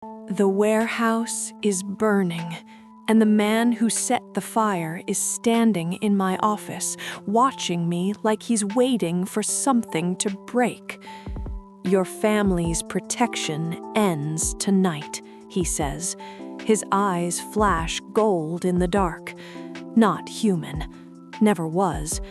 The warehouse is burning, and the man who set the fire is standing in my office, watching me like he's waiting for something to break. Your family's protection ends tonight, he says. His eyes flash gold in the dark. Not human. Never was.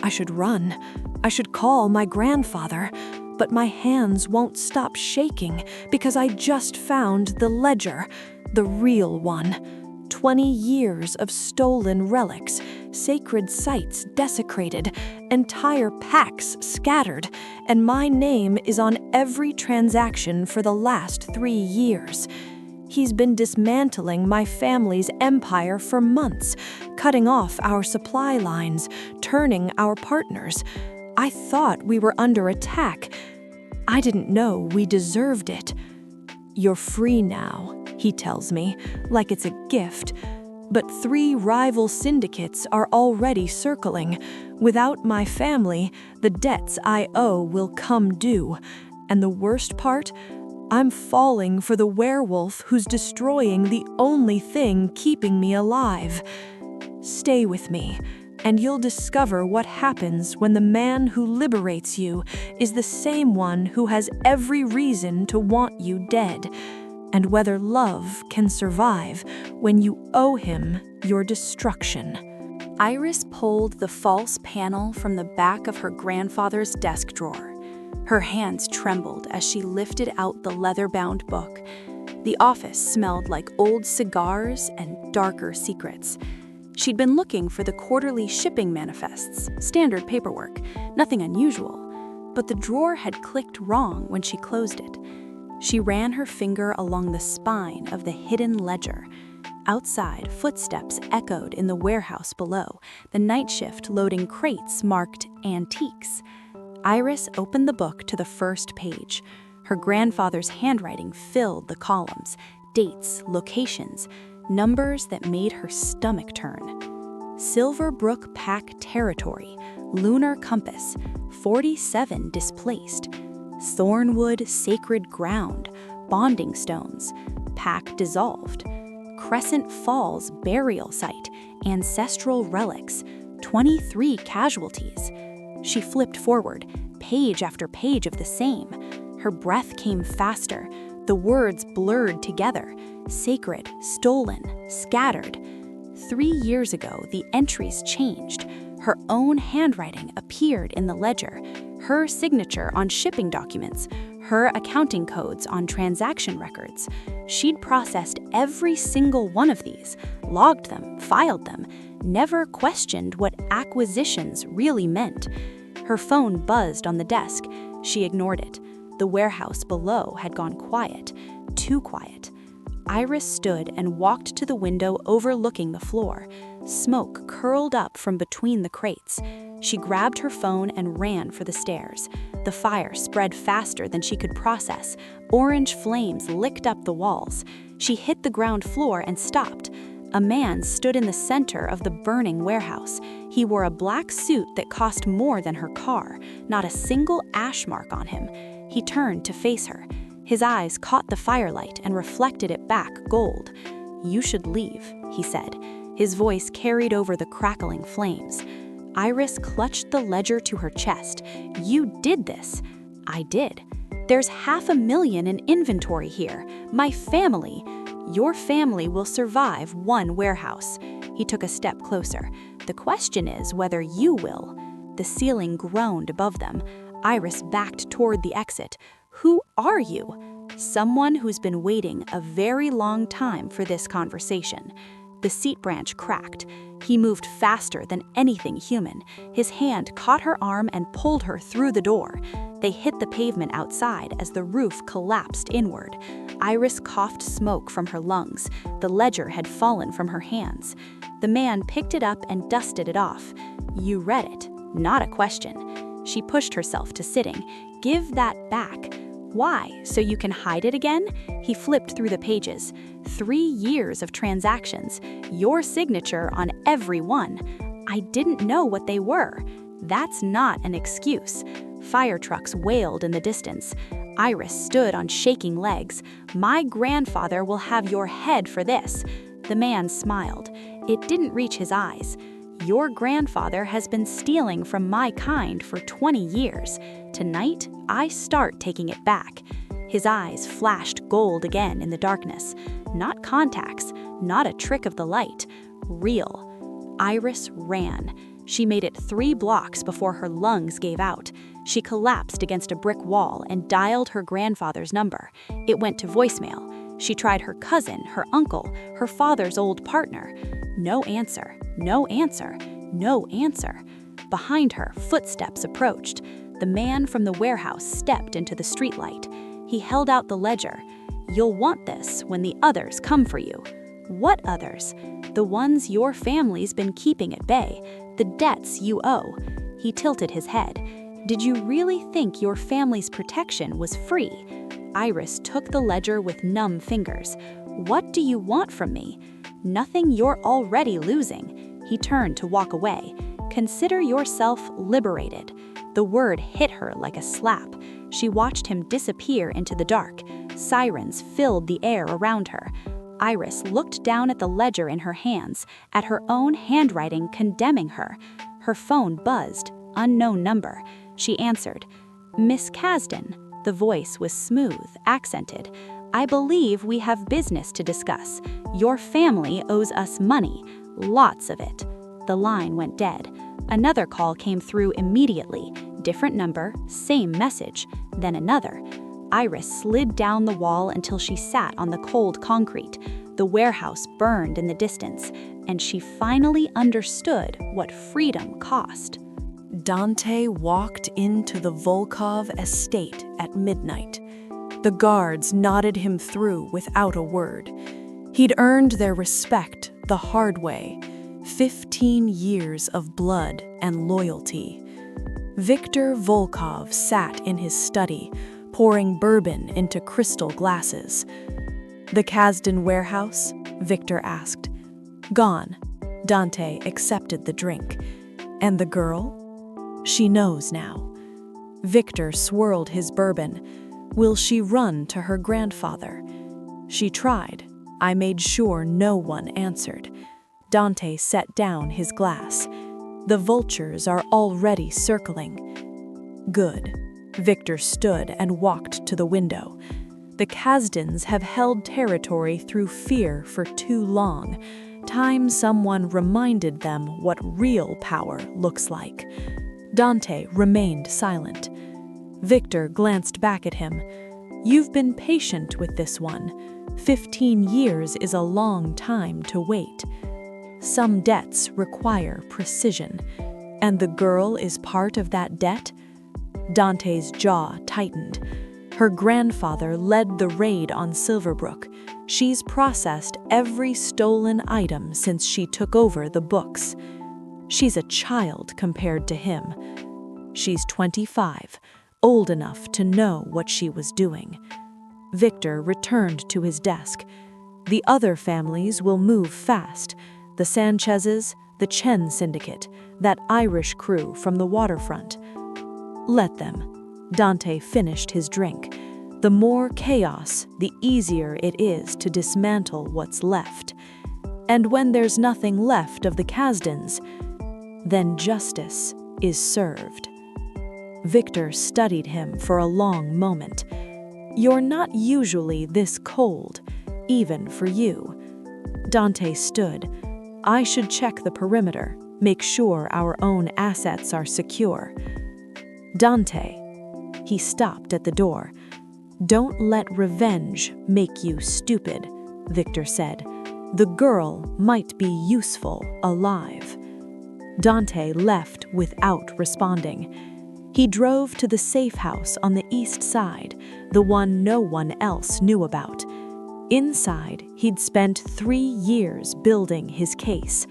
I should run. I should call my grandfather. But my hands won't stop shaking because I just found the ledger, the real one. 20 years of stolen relics, sacred sites desecrated, entire packs scattered, and my name is on every transaction for the last 3 years. He's been dismantling my family's empire for months, cutting off our supply lines, turning our partners. I thought we were under attack. I didn't know we deserved it. You're free now, he tells me, like it's a gift. But 3 rival syndicates are already circling. Without my family, the debts I owe will come due. And the worst part? I'm falling for the werewolf who's destroying the only thing keeping me alive. Stay with me, and you'll discover what happens when the man who liberates you is the same one who has every reason to want you dead, and whether love can survive when you owe him your destruction. Iris pulled the false panel from the back of her grandfather's desk drawer. Her hands trembled as she lifted out the leather-bound book. The office smelled like old cigars and darker secrets. She'd been looking for the quarterly shipping manifests, standard paperwork, nothing unusual. But the drawer had clicked wrong when she closed it. She ran her finger along the spine of the hidden ledger. Outside, footsteps echoed in the warehouse below, the night shift loading crates marked antiques. Iris opened the book to the first page. Her grandfather's handwriting filled the columns, dates, locations, numbers that made her stomach turn. Silverbrook Pack Territory, Lunar Compass, 47 displaced. Thornwood Sacred Ground, Bonding Stones, Pack dissolved. Crescent Falls Burial Site, Ancestral Relics, 23 casualties. She flipped forward, page after page of the same. Her breath came faster, the words blurred together. Sacred, stolen, scattered. 3 years ago, the entries changed. Her own handwriting appeared in the ledger, her signature on shipping documents, her accounting codes on transaction records. She'd processed every single one of these, logged them, filed them, never questioned what acquisitions really meant. Her phone buzzed on the desk. She ignored it. The warehouse below had gone quiet, too quiet. Iris stood and walked to the window overlooking the floor. Smoke curled up from between the crates. She grabbed her phone and ran for the stairs. The fire spread faster than she could process. Orange flames licked up the walls. She hit the ground floor and stopped. A man stood in the center of the burning warehouse. He wore a black suit that cost more than her car, not a single ash mark on him. He turned to face her. His eyes caught the firelight and reflected it back gold. "You should leave," he said. His voice carried over the crackling flames. Iris clutched the ledger to her chest. "You did this." "I did. There's $500,000 in inventory here. My family. Your family will survive one warehouse." He took a step closer. "The question is whether you will." The ceiling groaned above them. Iris backed toward the exit. "Who are you?" "Someone who's been waiting a very long time for this conversation." The seat branch cracked. He moved faster than anything human. His hand caught her arm and pulled her through the door. They hit the pavement outside as the roof collapsed inward. Iris coughed smoke from her lungs. The ledger had fallen from her hands. The man picked it up and dusted it off. "You read it, not a question." She pushed herself to sitting. "Give that back." "Why, so you can hide it again?" He flipped through the pages. 3 years of transactions, your signature on every one. "I didn't know what they were." "That's not an excuse." Fire trucks wailed in the distance. Iris stood on shaking legs. "My grandfather will have your head for this." The man smiled. It didn't reach his eyes. "Your grandfather has been stealing from my kind for 20 years. Tonight, I start taking it back." His eyes flashed gold again in the darkness. Not contacts, not a trick of the light. Real. Iris ran. She made it 3 blocks before her lungs gave out. She collapsed against a brick wall and dialed her grandfather's number. It went to voicemail. She tried her cousin, her uncle, her father's old partner. No answer, no answer, no answer. Behind her, footsteps approached. The man from the warehouse stepped into the streetlight. He held out the ledger. "You'll want this when the others come for you." "What others?" "The ones your family's been keeping at bay, the debts you owe." He tilted his head. "Did you really think your family's protection was free?" Iris took the ledger with numb fingers. "What do you want from me?" "Nothing you're already losing." He turned to walk away. "Consider yourself liberated." The word hit her like a slap. She watched him disappear into the dark. Sirens filled the air around her. Iris looked down at the ledger in her hands, at her own handwriting condemning her. Her phone buzzed. Unknown number. She answered. "Miss Kasdan." The voice was smooth, accented. "I believe we have business to discuss. Your family owes us money. Lots of it." The line went dead. Another call came through immediately. Different number, same message. Then another. Iris slid down the wall until she sat on the cold concrete. The warehouse burned in the distance, and she finally understood what freedom cost. Dante walked into the Volkov estate at midnight. The guards nodded him through without a word. He'd earned their respect the hard way. 15 years of blood and loyalty. Viktor Volkov sat in his study, pouring bourbon into crystal glasses. "The Kasdan warehouse?" Viktor asked. "Gone." Dante accepted the drink. "And the girl?" "She knows now." Viktor swirled his bourbon. "Will she run to her grandfather?" "She tried. I made sure no one answered." Dante set down his glass. "The vultures are already circling." "Good." Viktor stood and walked to the window. "The Kasdans have held territory through fear for too long. Time someone reminded them what real power looks like." Dante remained silent. Viktor glanced back at him. "You've been patient with this one. 15 years is a long time to wait. Some debts require precision. And the girl is part of that debt?" Dante's jaw tightened. "Her grandfather led the raid on Silverbrook. She's processed every stolen item since she took over the books. She's a child compared to him. She's 25, old enough to know what she was doing." Viktor returned to his desk. "The other families will move fast. The Sanchez's, the Chen syndicate, that Irish crew from the waterfront. Let them." Dante finished his drink. "The more chaos, the easier it is to dismantle what's left. And when there's nothing left of the Kasdans, then justice is served." Viktor studied him for a long moment. "You're not usually this cold, even for you." Dante stood. "I should check the perimeter, make sure our own assets are secure." "Dante." He stopped at the door. "Don't let revenge make you stupid," Viktor said. "The girl might be useful alive." Dante left without responding. He drove to the safe house on the east side, the one no one else knew about. Inside, he'd spent 3 years building his case.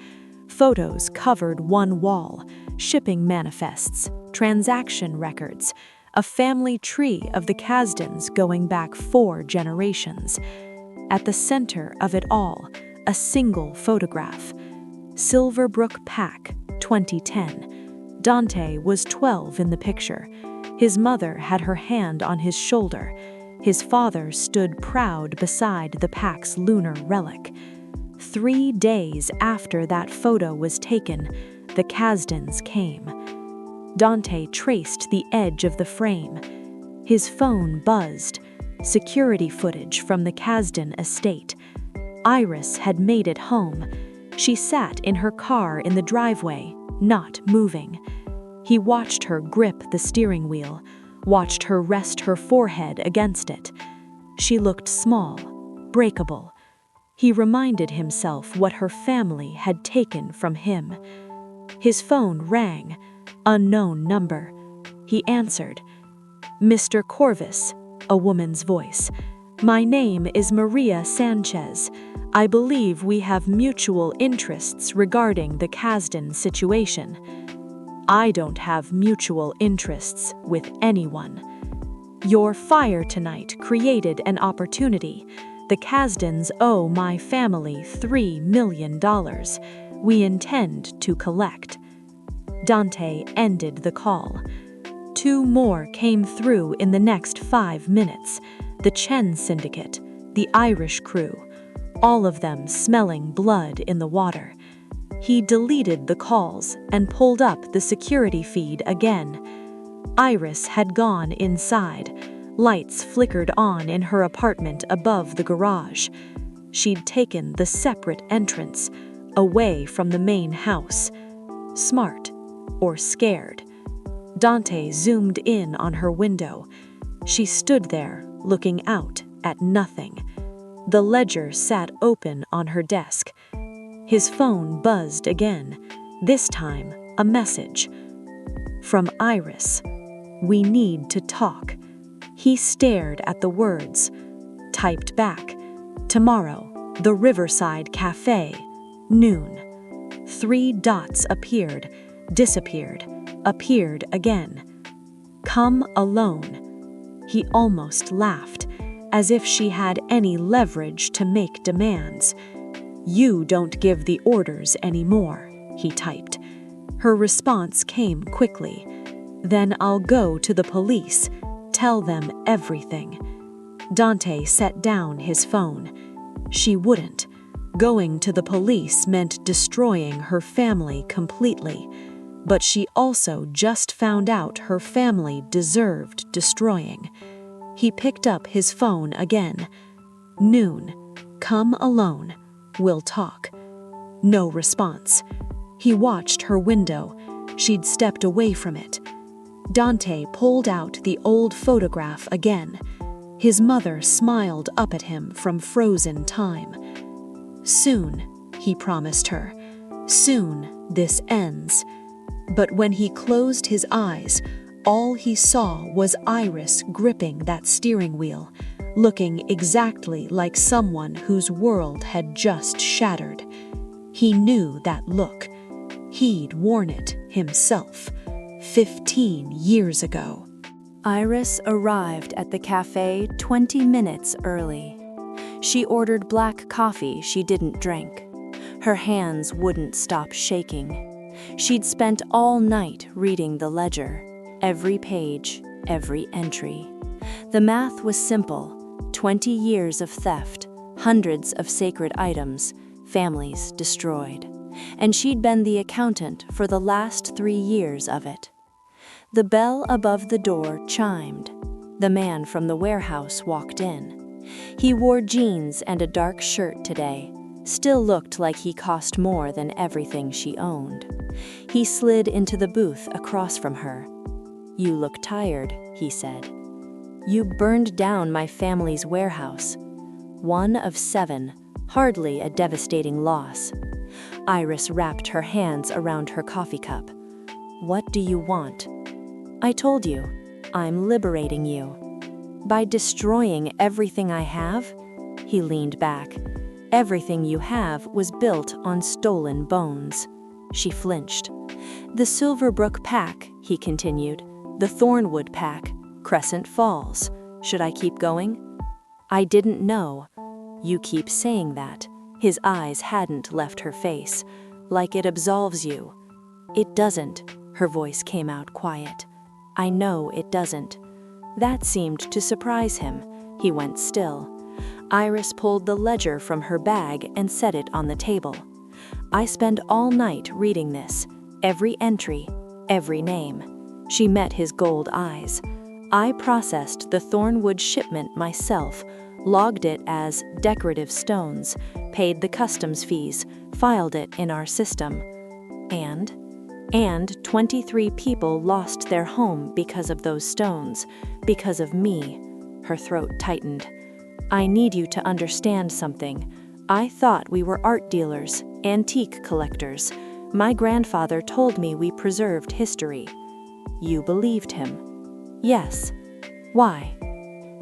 Photos covered one wall, shipping manifests, transaction records, a family tree of the Kasdans going back 4 generations. At the center of it all, a single photograph. Silverbrook Pack, 2010. Dante was 12 in the picture. His mother had her hand on his shoulder. His father stood proud beside the pack's lunar relic. 3 days after that photo was taken, the Kasdans came. Dante traced the edge of the frame. His phone buzzed. Security footage from the Kasdan estate. Iris had made it home. She sat in her car in the driveway, not moving. He watched her grip the steering wheel, watched her rest her forehead against it. She looked small, breakable. He reminded himself what her family had taken from him. His phone rang, unknown number. He answered. "Mr. Corvus," a woman's voice. "My name is Maria Sanchez. I believe we have mutual interests regarding the Kasdan situation." "I don't have mutual interests with anyone." "Your fire tonight created an opportunity. The Kasdans owe my family $3 million. We intend to collect." Dante ended the call. 2 more came through in the next 5 minutes. The Chen syndicate, the Irish crew, all of them smelling blood in the water. He deleted the calls and pulled up the security feed again. Iris had gone inside. Lights flickered on in her apartment above the garage. She'd taken the separate entrance, away from the main house. Smart or scared? Dante zoomed in on her window. She stood there, looking out at nothing. The ledger sat open on her desk. His phone buzzed again, this time a message. From Iris. "We need to talk." He stared at the words. Typed back. "Tomorrow, the Riverside Cafe, noon." 3 dots appeared, disappeared, appeared again. "Come alone." He almost laughed, as if she had any leverage to make demands. "You don't give the orders anymore," he typed. Her response came quickly. "Then I'll go to the police, tell them everything." Dante set down his phone. She wouldn't. Going to the police meant destroying her family completely. But she also just found out her family deserved destroying. He picked up his phone again. "Noon. Come alone. We'll talk." No response. He watched her window. She'd stepped away from it. Dante pulled out the old photograph again. His mother smiled up at him from frozen time. "Soon," he promised her. "Soon this ends." But when he closed his eyes, all he saw was Iris gripping that steering wheel, looking exactly like someone whose world had just shattered. He knew that look. He'd worn it himself, 15 years ago. Iris arrived at the cafe 20 minutes early. She ordered black coffee she didn't drink. Her hands wouldn't stop shaking. She'd spent all night reading the ledger, every page, every entry. The math was simple: 20 years of theft, hundreds of sacred items, families destroyed. And she'd been the accountant for the last 3 years of it. The bell above the door chimed. The man from the warehouse walked in. He wore jeans and a dark shirt today, still looked like he cost more than everything she owned. He slid into the booth across from her. "You look tired," he said. "You burned down my family's warehouse. 1 of 7, hardly a devastating loss." Iris wrapped her hands around her coffee cup. "What do you want?" "I told you, I'm liberating you." "By destroying everything I have?" He leaned back. "Everything you have was built on stolen bones." She flinched. "The Silverbrook pack," he continued. "The Thornwood pack, Crescent Falls. Should I keep going?" "I didn't know." "You keep saying that." His eyes hadn't left her face. "Like it absolves you." "It doesn't." Her voice came out quiet. I know it doesn't. That seemed to surprise him. He went still. Iris pulled the ledger from her bag and set it on the table. I spend all night reading this, every entry, every name. She met his gold eyes. I processed the Thornwood shipment myself, logged it as decorative stones, paid the customs fees, filed it in our system. And 23 people lost their home because of those stones, because of me. Her throat tightened. I need you to understand something. I thought we were art dealers, antique collectors. My grandfather told me we preserved history. You believed him. Yes. Why?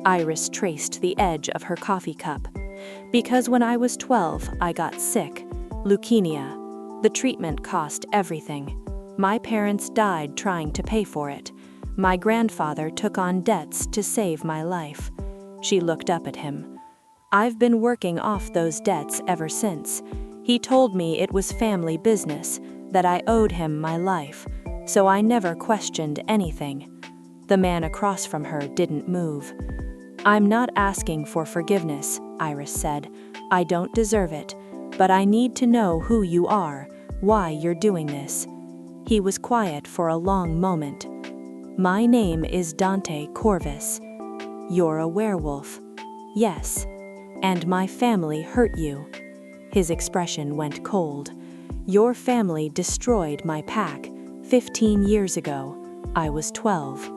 Iris traced the edge of her coffee cup. Because when I was 12, I got sick. Leukemia. The treatment cost everything. My parents died trying to pay for it. My grandfather took on debts to save my life. She looked up at him. I've been working off those debts ever since. He told me it was family business, that I owed him my life, so I never questioned anything. The man across from her didn't move. I'm not asking for forgiveness, Iris said. I don't deserve it, but I need to know who you are, why you're doing this. He was quiet for a long moment. My name is Dante Corvus. You're a werewolf. Yes. And my family hurt you. His expression went cold. Your family destroyed my pack 15 years ago. I was 12.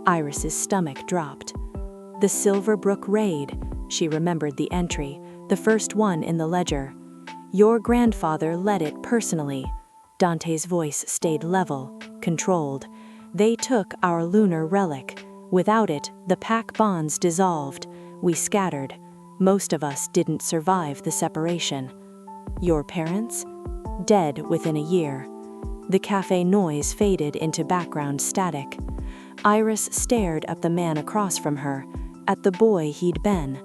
Iris's stomach dropped. The Silverbrook raid, she remembered the entry, the first one in the ledger. Your grandfather led it personally. Dante's voice stayed level, controlled. They took our lunar relic. Without it, the pack bonds dissolved. We scattered. Most of us didn't survive the separation. Your parents? Dead within a year. The cafe noise faded into background static. Iris stared at the man across from her, at the boy he'd been.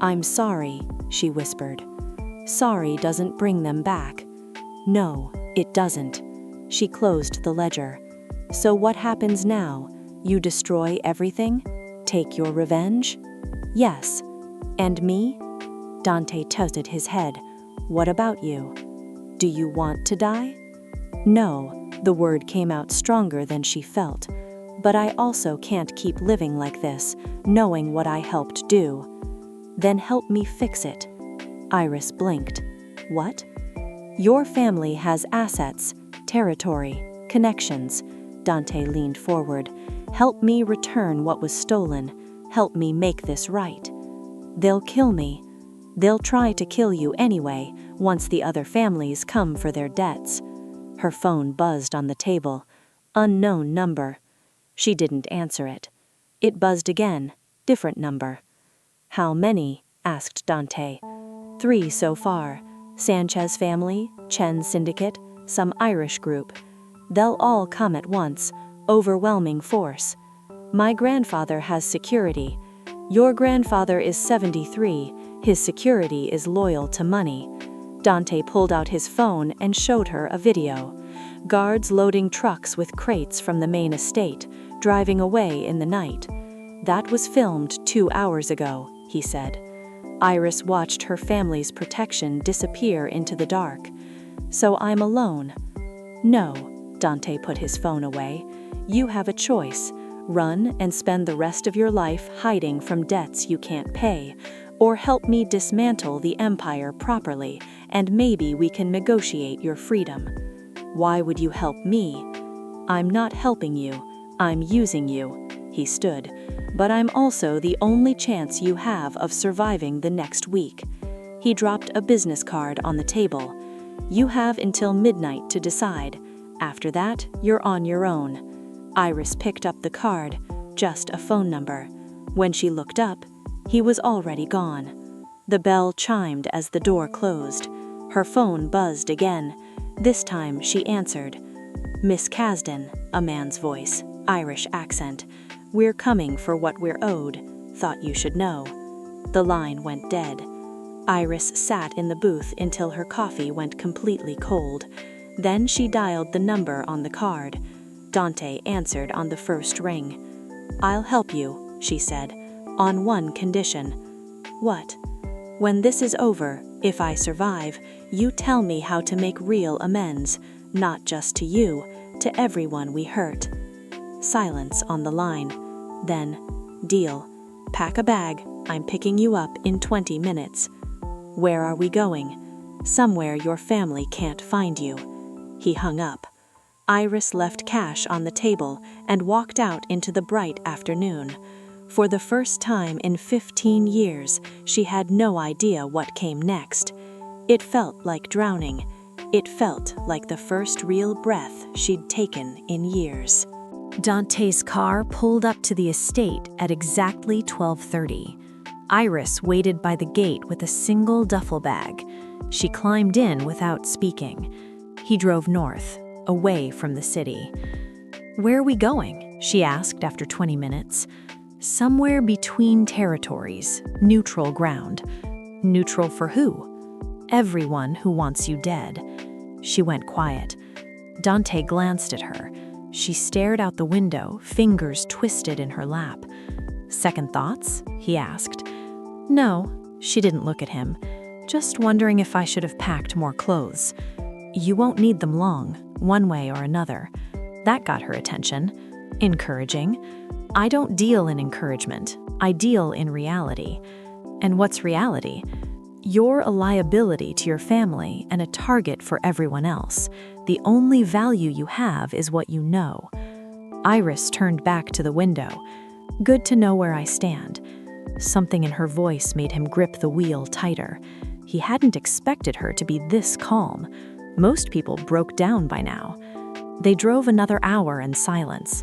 I'm sorry, she whispered. Sorry doesn't bring them back. No, it doesn't. She closed the ledger. So what happens now? You destroy everything? Take your revenge? Yes. And me? Dante tilted his head. What about you? Do you want to die? No, the word came out stronger than she felt. But I also can't keep living like this, knowing what I helped do. Then help me fix it. Iris blinked. What? Your family has assets, territory, connections. Dante leaned forward. Help me return what was stolen. Help me make this right. They'll kill me. They'll try to kill you anyway, once the other families come for their debts. Her phone buzzed on the table. Unknown number. She didn't answer it. It buzzed again. Different number. How many? Asked Dante. 3 so far. Sanchez family, Chen syndicate, some Irish group. They'll all come at once. Overwhelming force. My grandfather has security. Your grandfather is 73. His security is loyal to money. Dante pulled out his phone and showed her a video. Guards loading trucks with crates from the main estate, driving away in the night. That was filmed 2 hours ago, he said. Iris watched her family's protection disappear into the dark. So I'm alone. No, Dante put his phone away. You have a choice. Run and spend the rest of your life hiding from debts you can't pay, or help me dismantle the empire properly, and maybe we can negotiate your freedom. Why would you help me? I'm not helping you. I'm using you. He stood. But I'm also the only chance you have of surviving the next week. He dropped a business card on the table. You have until midnight to decide. After that, you're on your own. Iris picked up the card, just a phone number. When she looked up, he was already gone. The bell chimed as the door closed. Her phone buzzed again. This time she answered. Miss Kasdan, a man's voice, Irish accent. We're coming for what we're owed. Thought you should know. The line went dead. Iris sat in the booth until her coffee went completely cold. Then she dialed the number on the card. Dante answered on the first ring. "I'll help you," she said, "on one condition." "What?" "When this is over, if I survive, you tell me how to make real amends, not just to you, to everyone we hurt." Silence on the line. Then, "Deal. Pack a bag. I'm picking you up in 20 minutes. "Where are we going?" "Somewhere your family can't find you." He hung up. Iris left cash on the table and walked out into the bright afternoon. For the first time in 15 years, she had no idea what came next. It felt like drowning. It felt like the first real breath she'd taken in years. Dante's car pulled up to the estate at exactly 12:30. Iris waited by the gate with a single duffel bag. She climbed in without speaking. He drove north, away from the city. "Where are we going?" she asked after 20 minutes. "Somewhere between territories, neutral ground." "Neutral for who?" "Everyone who wants you dead." She went quiet. Dante glanced at her. She stared out the window, fingers twisted in her lap. "Second thoughts?" he asked. "No," she didn't look at him. "Just wondering if I should have packed more clothes." "You won't need them long, one way or another." That got her attention. Encouraging. "I don't deal in encouragement. I deal in reality." "And what's reality?" "You're a liability to your family and a target for everyone else. The only value you have is what you know." Iris turned back to the window. "Good to know where I stand." Something in her voice made him grip the wheel tighter. He hadn't expected her to be this calm. Most people broke down by now. They drove another hour in silence.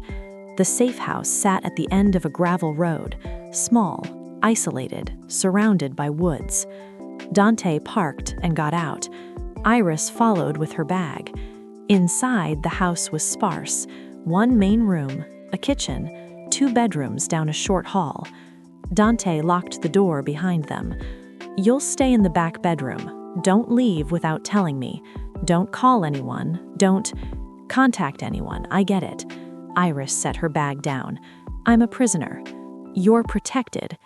The safe house sat at the end of a gravel road, small, isolated, surrounded by woods. Dante parked and got out. Iris followed with her bag. Inside, the house was sparse. One main room, a kitchen, 2 bedrooms down a short hall. Dante locked the door behind them. "You'll stay in the back bedroom. Don't leave without telling me. Don't call anyone. Don't contact anyone. I get it." Iris set her bag down. "I'm a prisoner. You're protected.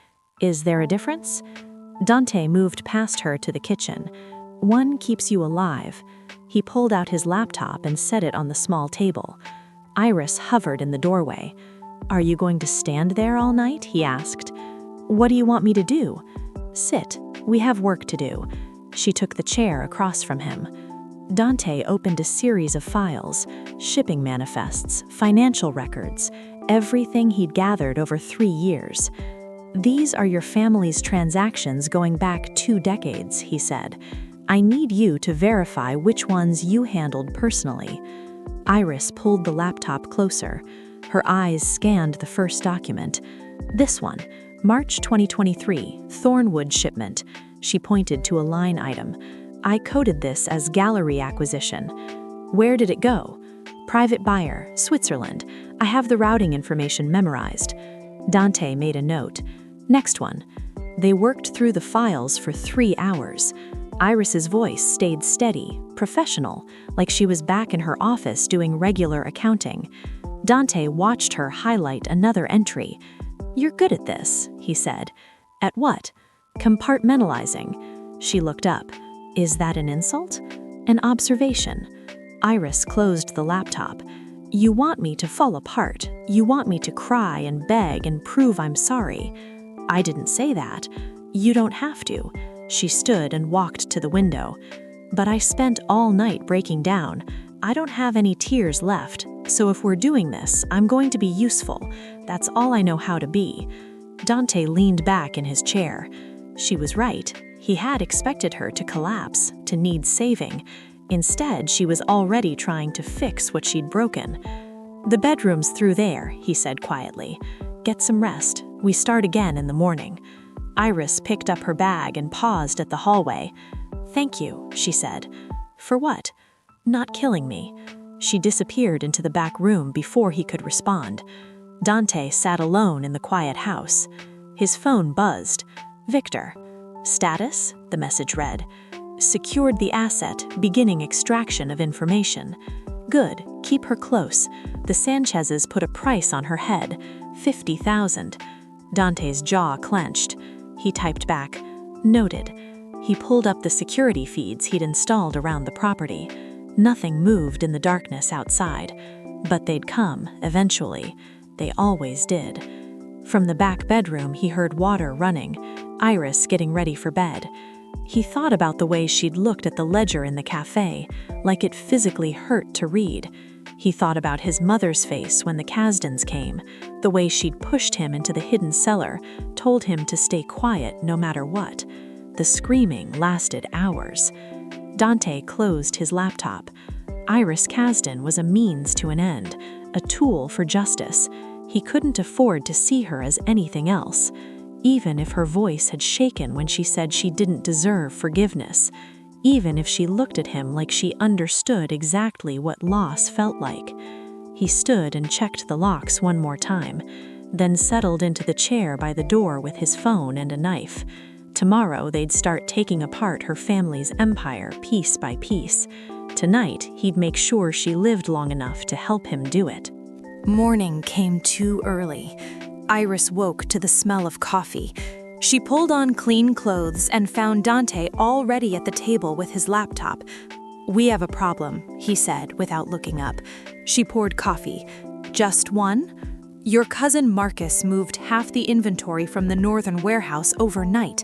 Is there a difference?" Dante moved past her to the kitchen. "One keeps you alive." He pulled out his laptop and set it on the small table. Iris hovered in the doorway. "Are you going to stand there all night?" he asked. "What do you want me to do?" "Sit. We have work to do." She took the chair across from him. Dante opened a series of files, shipping manifests, financial records, everything he'd gathered over 3 years. "These are your family's transactions going back 2 decades, he said. "I need you to verify which ones you handled personally." Iris pulled the laptop closer. Her eyes scanned the first document. "This one, March 2023, Thornwood shipment." She pointed to a line item. "I coded this as gallery acquisition." "Where did it go?" "Private buyer, Switzerland. I have the routing information memorized." Dante made a note. "Next one." They worked through the files for 3 hours. Iris's voice stayed steady, professional, like she was back in her office doing regular accounting. Dante watched her highlight another entry. "You're good at this," he said. "At what?" "Compartmentalizing." She looked up. "Is that an insult?" "An observation." Iris closed the laptop. "You want me to fall apart. You want me to cry and beg and prove I'm sorry." "I didn't say that." "You don't have to." She stood and walked to the window. "But I spent all night breaking down. I don't have any tears left, so if we're doing this, I'm going to be useful. That's all I know how to be." Dante leaned back in his chair. She was right. He had expected her to collapse, to need saving. Instead, she was already trying to fix what she'd broken. "The bedroom's through there," he said quietly. "Get some rest. We start again in the morning." Iris picked up her bag and paused at the hallway. "Thank you," she said. "For what?" "Not killing me." She disappeared into the back room before he could respond. Dante sat alone in the quiet house. His phone buzzed. "Victor." "Status?" the message read. "Secured the asset, beginning extraction of information." Good, keep her close. The Sanchezes put a price on her head, 50,000. Dante's jaw clenched. He typed back, noted. He pulled up the security feeds he'd installed around the property. Nothing moved in the darkness outside, but they'd come, eventually. They always did. From the back bedroom, he heard water running, Iris getting ready for bed. He thought about the way she'd looked at the ledger in the cafe, like it physically hurt to read. He thought about his mother's face when the Kasdans came, the way she'd pushed him into the hidden cellar, told him to stay quiet no matter what. The screaming lasted hours. Dante closed his laptop. Iris Kasdan was a means to an end, a tool for justice. He couldn't afford to see her as anything else, even if her voice had shaken when she said she didn't deserve forgiveness, even if she looked at him like she understood exactly what loss felt like. He stood and checked the locks one more time, then settled into the chair by the door with his phone and a knife. Tomorrow they'd start taking apart her family's empire piece by piece. Tonight, he'd make sure she lived long enough to help him do it. Morning came too early. Iris woke to the smell of coffee. She pulled on clean clothes and found Dante already at the table with his laptop. "We have a problem," he said without looking up. She poured coffee. "Just one?" "Your cousin Marcus moved half the inventory from the northern warehouse overnight."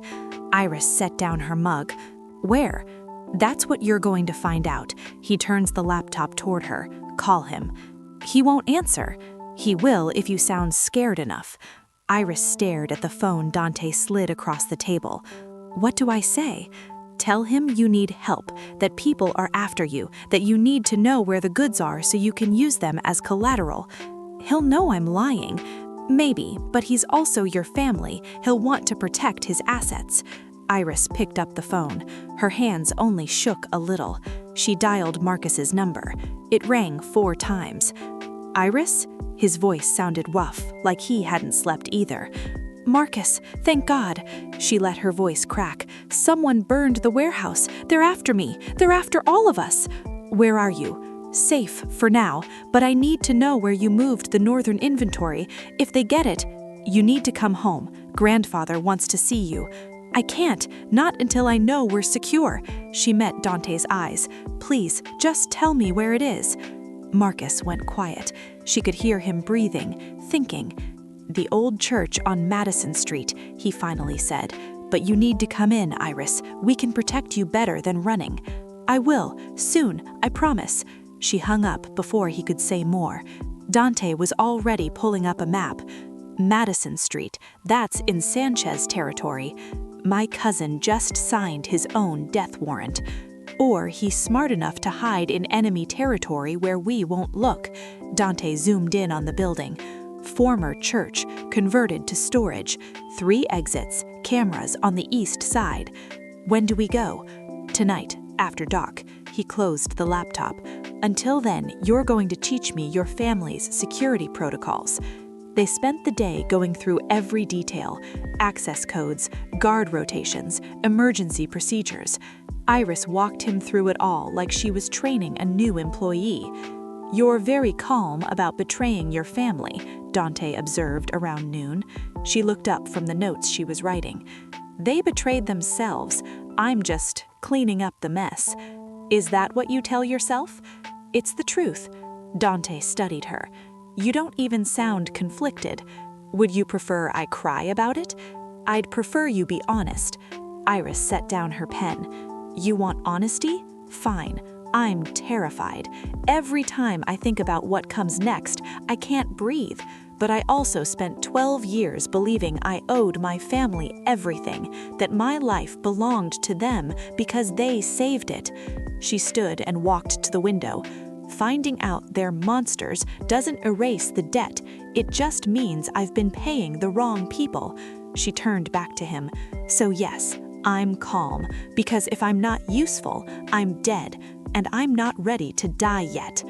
Iris set down her mug. "Where?" "That's what you're going to find out." He turns the laptop toward her. "Call him." "He won't answer." "He will if you sound scared enough." Iris stared at the phone Dante slid across the table. "What do I say?" "Tell him you need help, that people are after you, that you need to know where the goods are so you can use them as collateral." "He'll know I'm lying." "Maybe, but he's also your family. He'll want to protect his assets." Iris picked up the phone. Her hands only shook a little. She dialed Marcus's number. It rang 4 times. "Iris?" His voice sounded rough, like he hadn't slept either. "Marcus, thank God." She let her voice crack. "Someone burned the warehouse. They're after me. They're after all of us." "Where are you?" "Safe, for now, but I need to know where you moved the northern inventory. If they get it, you need to come home. Grandfather wants to see you." "I can't, not until I know we're secure." She met Dante's eyes. "Please, just tell me where it is." Marcus went quiet. She could hear him breathing, thinking. "The old church on Madison Street," he finally said. "But you need to come in, Iris. We can protect you better than running." "I will, soon, I promise." She hung up before he could say more. Dante was already pulling up a map. "Madison Street, that's in Sanchez territory. My cousin just signed his own death warrant. Or he's smart enough to hide in enemy territory where we won't look." Dante zoomed in on the building. "Former church, converted to storage. 3 exits, cameras on the east side." "When do we go?" "Tonight, after dark." He closed the laptop. "Until then, you're going to teach me your family's security protocols." They spent the day going through every detail: access codes, guard rotations, emergency procedures. Iris walked him through it all like she was training a new employee. "You're very calm about betraying your family," Dante observed around noon. She looked up from the notes she was writing. "They betrayed themselves. I'm just cleaning up the mess." "Is that what you tell yourself?" "It's the truth." Dante studied her. "You don't even sound conflicted. Would you prefer I cry about it?" "I'd prefer you be honest." Iris set down her pen. "You want honesty? Fine. I'm terrified. Every time I think about what comes next, I can't breathe. But I also spent 12 years believing I owed my family everything, that my life belonged to them because they saved it." She stood and walked to the window. "Finding out they're monsters doesn't erase the debt. It just means I've been paying the wrong people." She turned back to him. "So yes, I'm calm, because if I'm not useful, I'm dead, and I'm not ready to die yet."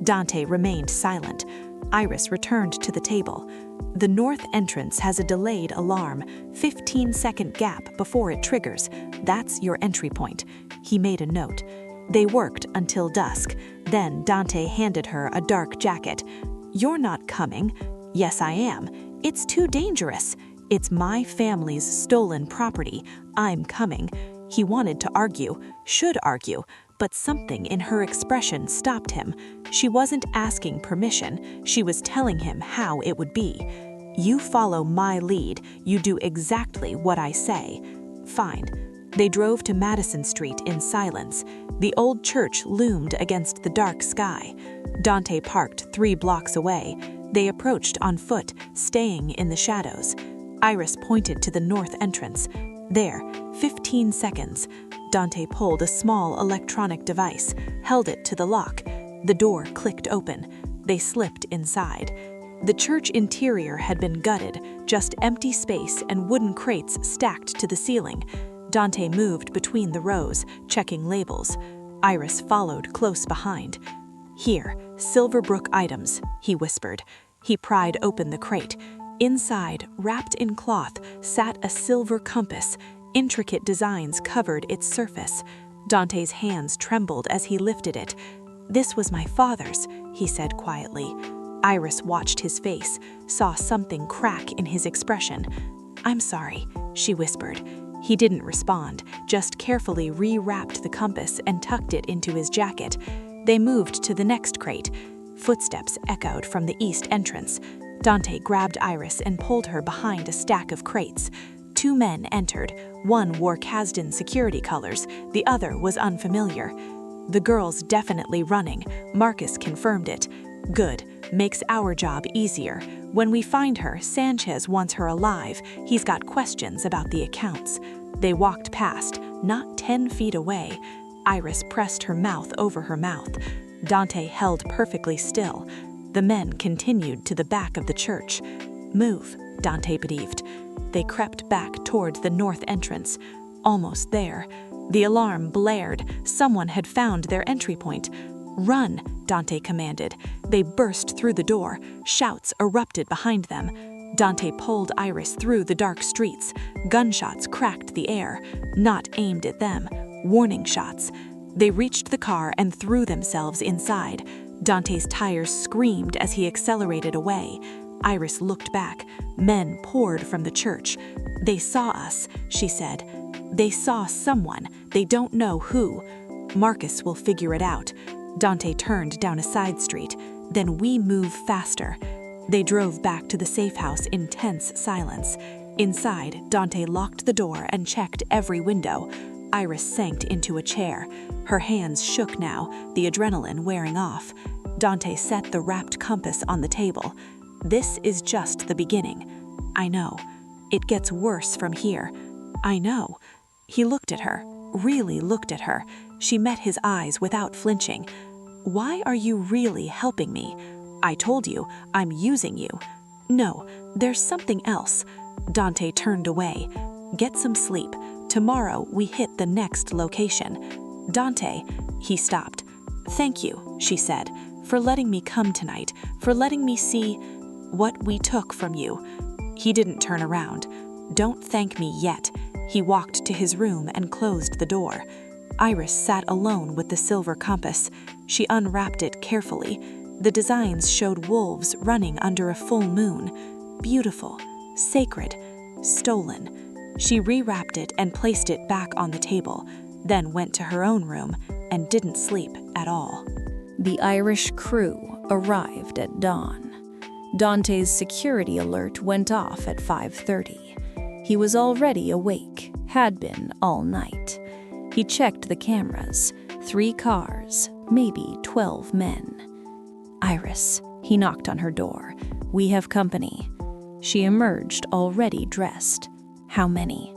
Dante remained silent. Iris returned to the table. "The north entrance has a delayed alarm, 15-second gap before it triggers. That's your entry point." He made a note. They worked until dusk. Then Dante handed her a dark jacket. "You're not coming." "Yes, I am. It's too dangerous. It's my family's stolen property. I'm coming." He wanted to argue, should argue, but something in her expression stopped him. She wasn't asking permission, she was telling him how it would be. "You follow my lead, you do exactly what I say." "Fine." They drove to Madison Street in silence. The old church loomed against the dark sky. Dante parked 3 blocks away. They approached on foot, staying in the shadows. Iris pointed to the north entrance. There, 15 seconds. Dante pulled a small electronic device, held it to the lock. The door clicked open. They slipped inside. The church interior had been gutted, just empty space and wooden crates stacked to the ceiling. Dante moved between the rows, checking labels. Iris followed close behind. "Here, Silverbrook items," he whispered. He pried open the crate. Inside, wrapped in cloth, sat a silver compass. Intricate designs covered its surface. Dante's hands trembled as he lifted it. "This was my father's," he said quietly. Iris watched his face, saw something crack in his expression. "I'm sorry," she whispered. He didn't respond, just carefully rewrapped the compass and tucked it into his jacket. They moved to the next crate. Footsteps echoed from the east entrance. Dante grabbed Iris and pulled her behind a stack of crates. 2 men entered. One wore Kasdan security colors, the other was unfamiliar. "The girl's definitely running," Marcus confirmed it. "Good, makes our job easier. When we find her, Sanchez wants her alive. He's got questions about the accounts." They walked past, not 10 feet away. Iris pressed her mouth over her mouth. Dante held perfectly still. The men continued to the back of the church. "Move," Dante bedeaved. They crept back toward the north entrance. Almost there. The alarm blared. Someone had found their entry point. "Run," Dante commanded. They burst through the door. Shouts erupted behind them. Dante pulled Iris through the dark streets. Gunshots cracked the air, not aimed at them, warning shots. They reached the car and threw themselves inside. Dante's tires screamed as he accelerated away. Iris looked back. Men poured from the church. "They saw us," she said. "They saw someone. They don't know who. Marcus will figure it out." Dante turned down a side street. "Then we move faster." They drove back to the safe house in tense silence. Inside, Dante locked the door and checked every window. Iris sank into a chair. Her hands shook now, the adrenaline wearing off. Dante set the wrapped compass on the table. "This is just the beginning. I know. It gets worse from here. I know." He looked at her, really looked at her. She met his eyes without flinching. "Why are you really helping me? I told you, I'm using you." "No, there's something else." Dante turned away. "Get some sleep. Tomorrow we hit the next location." "Dante," he stopped. "Thank you," she said, "for letting me come tonight, for letting me see what we took from you." He didn't turn around. "Don't thank me yet." He walked to his room and closed the door. Iris sat alone with the silver compass. She unwrapped it carefully. The designs showed wolves running under a full moon. Beautiful, sacred, stolen. She rewrapped it and placed it back on the table, then went to her own room and didn't sleep at all. The Irish crew arrived at dawn. Dante's security alert went off at 5:30. He was already awake, had been all night. He checked the cameras. 3 cars, maybe 12 men. "Iris," he knocked on her door. "We have company." She emerged already dressed. "How many?"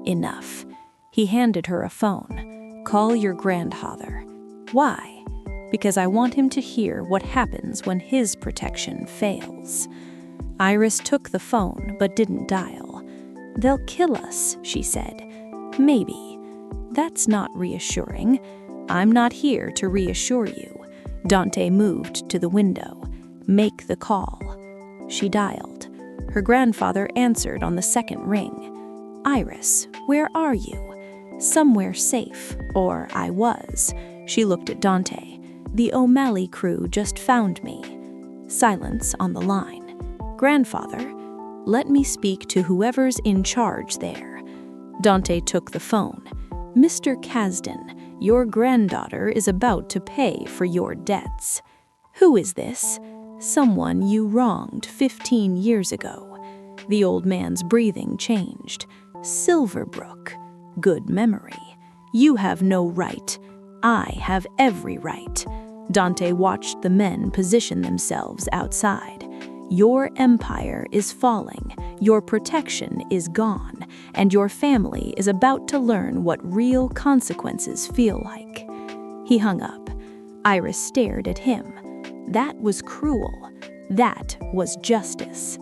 "Enough." He handed her a phone. "Call your grandfather." "Why?" "Because I want him to hear what happens when his protection fails." Iris took the phone but didn't dial. "They'll kill us," she said. "Maybe." "That's not reassuring." "I'm not here to reassure you." Dante moved to the window. "Make the call." She dialed. Her grandfather answered on the second ring. "Iris, where are you?" "Somewhere safe, or I was." She looked at Dante. The O'Malley crew just found me. Silence on the line. Grandfather, let me speak to whoever's in charge there. Dante took the phone. Mr. Kasdan, your granddaughter is about to pay for your debts. Who is this? Someone you wronged 15 years ago. The old man's breathing changed. Silverbrook. Good memory. You have no right. I have every right. Dante watched the men position themselves outside. Your empire is falling, your protection is gone, and your family is about to learn what real consequences feel like. He hung up. Iris stared at him. That was cruel. That was justice.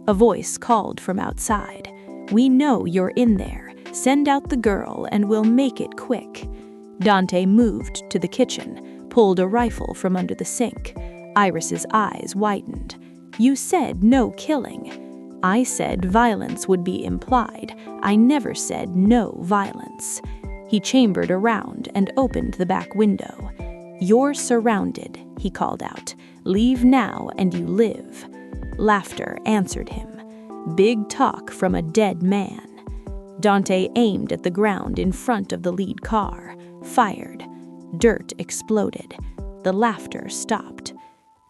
A voice called from outside. We know you're in there. Send out the girl and we'll make it quick. Dante moved to the kitchen, pulled a rifle from under the sink. Iris's eyes widened. You said no killing. I said violence would be implied. I never said no violence. He chambered around and opened the back window. You're surrounded, he called out. Leave now and you live. Laughter answered him. Big talk from a dead man. Dante aimed at the ground in front of the lead car, fired. Dirt exploded. The laughter stopped.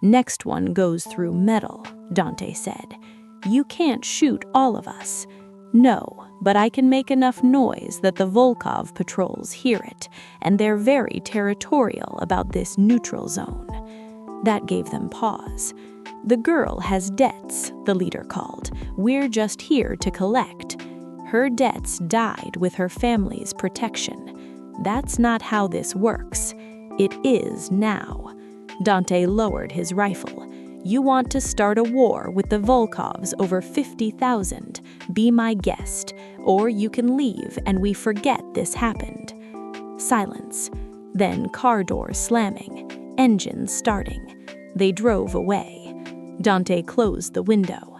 Next one goes through metal, Dante said. You can't shoot all of us. No, but I can make enough noise that the Volkov patrols hear it, and they're very territorial about this neutral zone. That gave them pause. The girl has debts, the leader called. We're just here to collect. Her debts died with her family's protection. That's not how this works. It is now. Dante lowered his rifle. You want to start a war with the Volkovs over 50,000. Be my guest, or you can leave and we forget this happened. Silence. Then car doors slamming, engines starting. They drove away. Dante closed the window.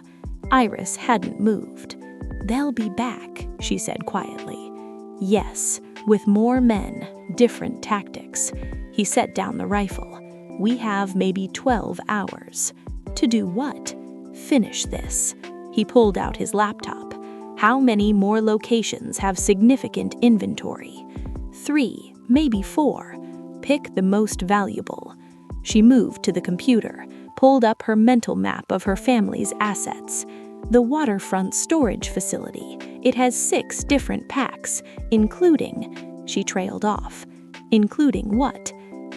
Iris hadn't moved. They'll be back, she said quietly. Yes, with more men, different tactics. He set down the rifle. We have maybe 12 hours. To do what? Finish this. He pulled out his laptop. How many more locations have significant inventory? 3, maybe 4. Pick the most valuable. She moved to the computer, pulled up her mental map of her family's assets. The waterfront storage facility. It has 6 different packs, including... She trailed off. Including what?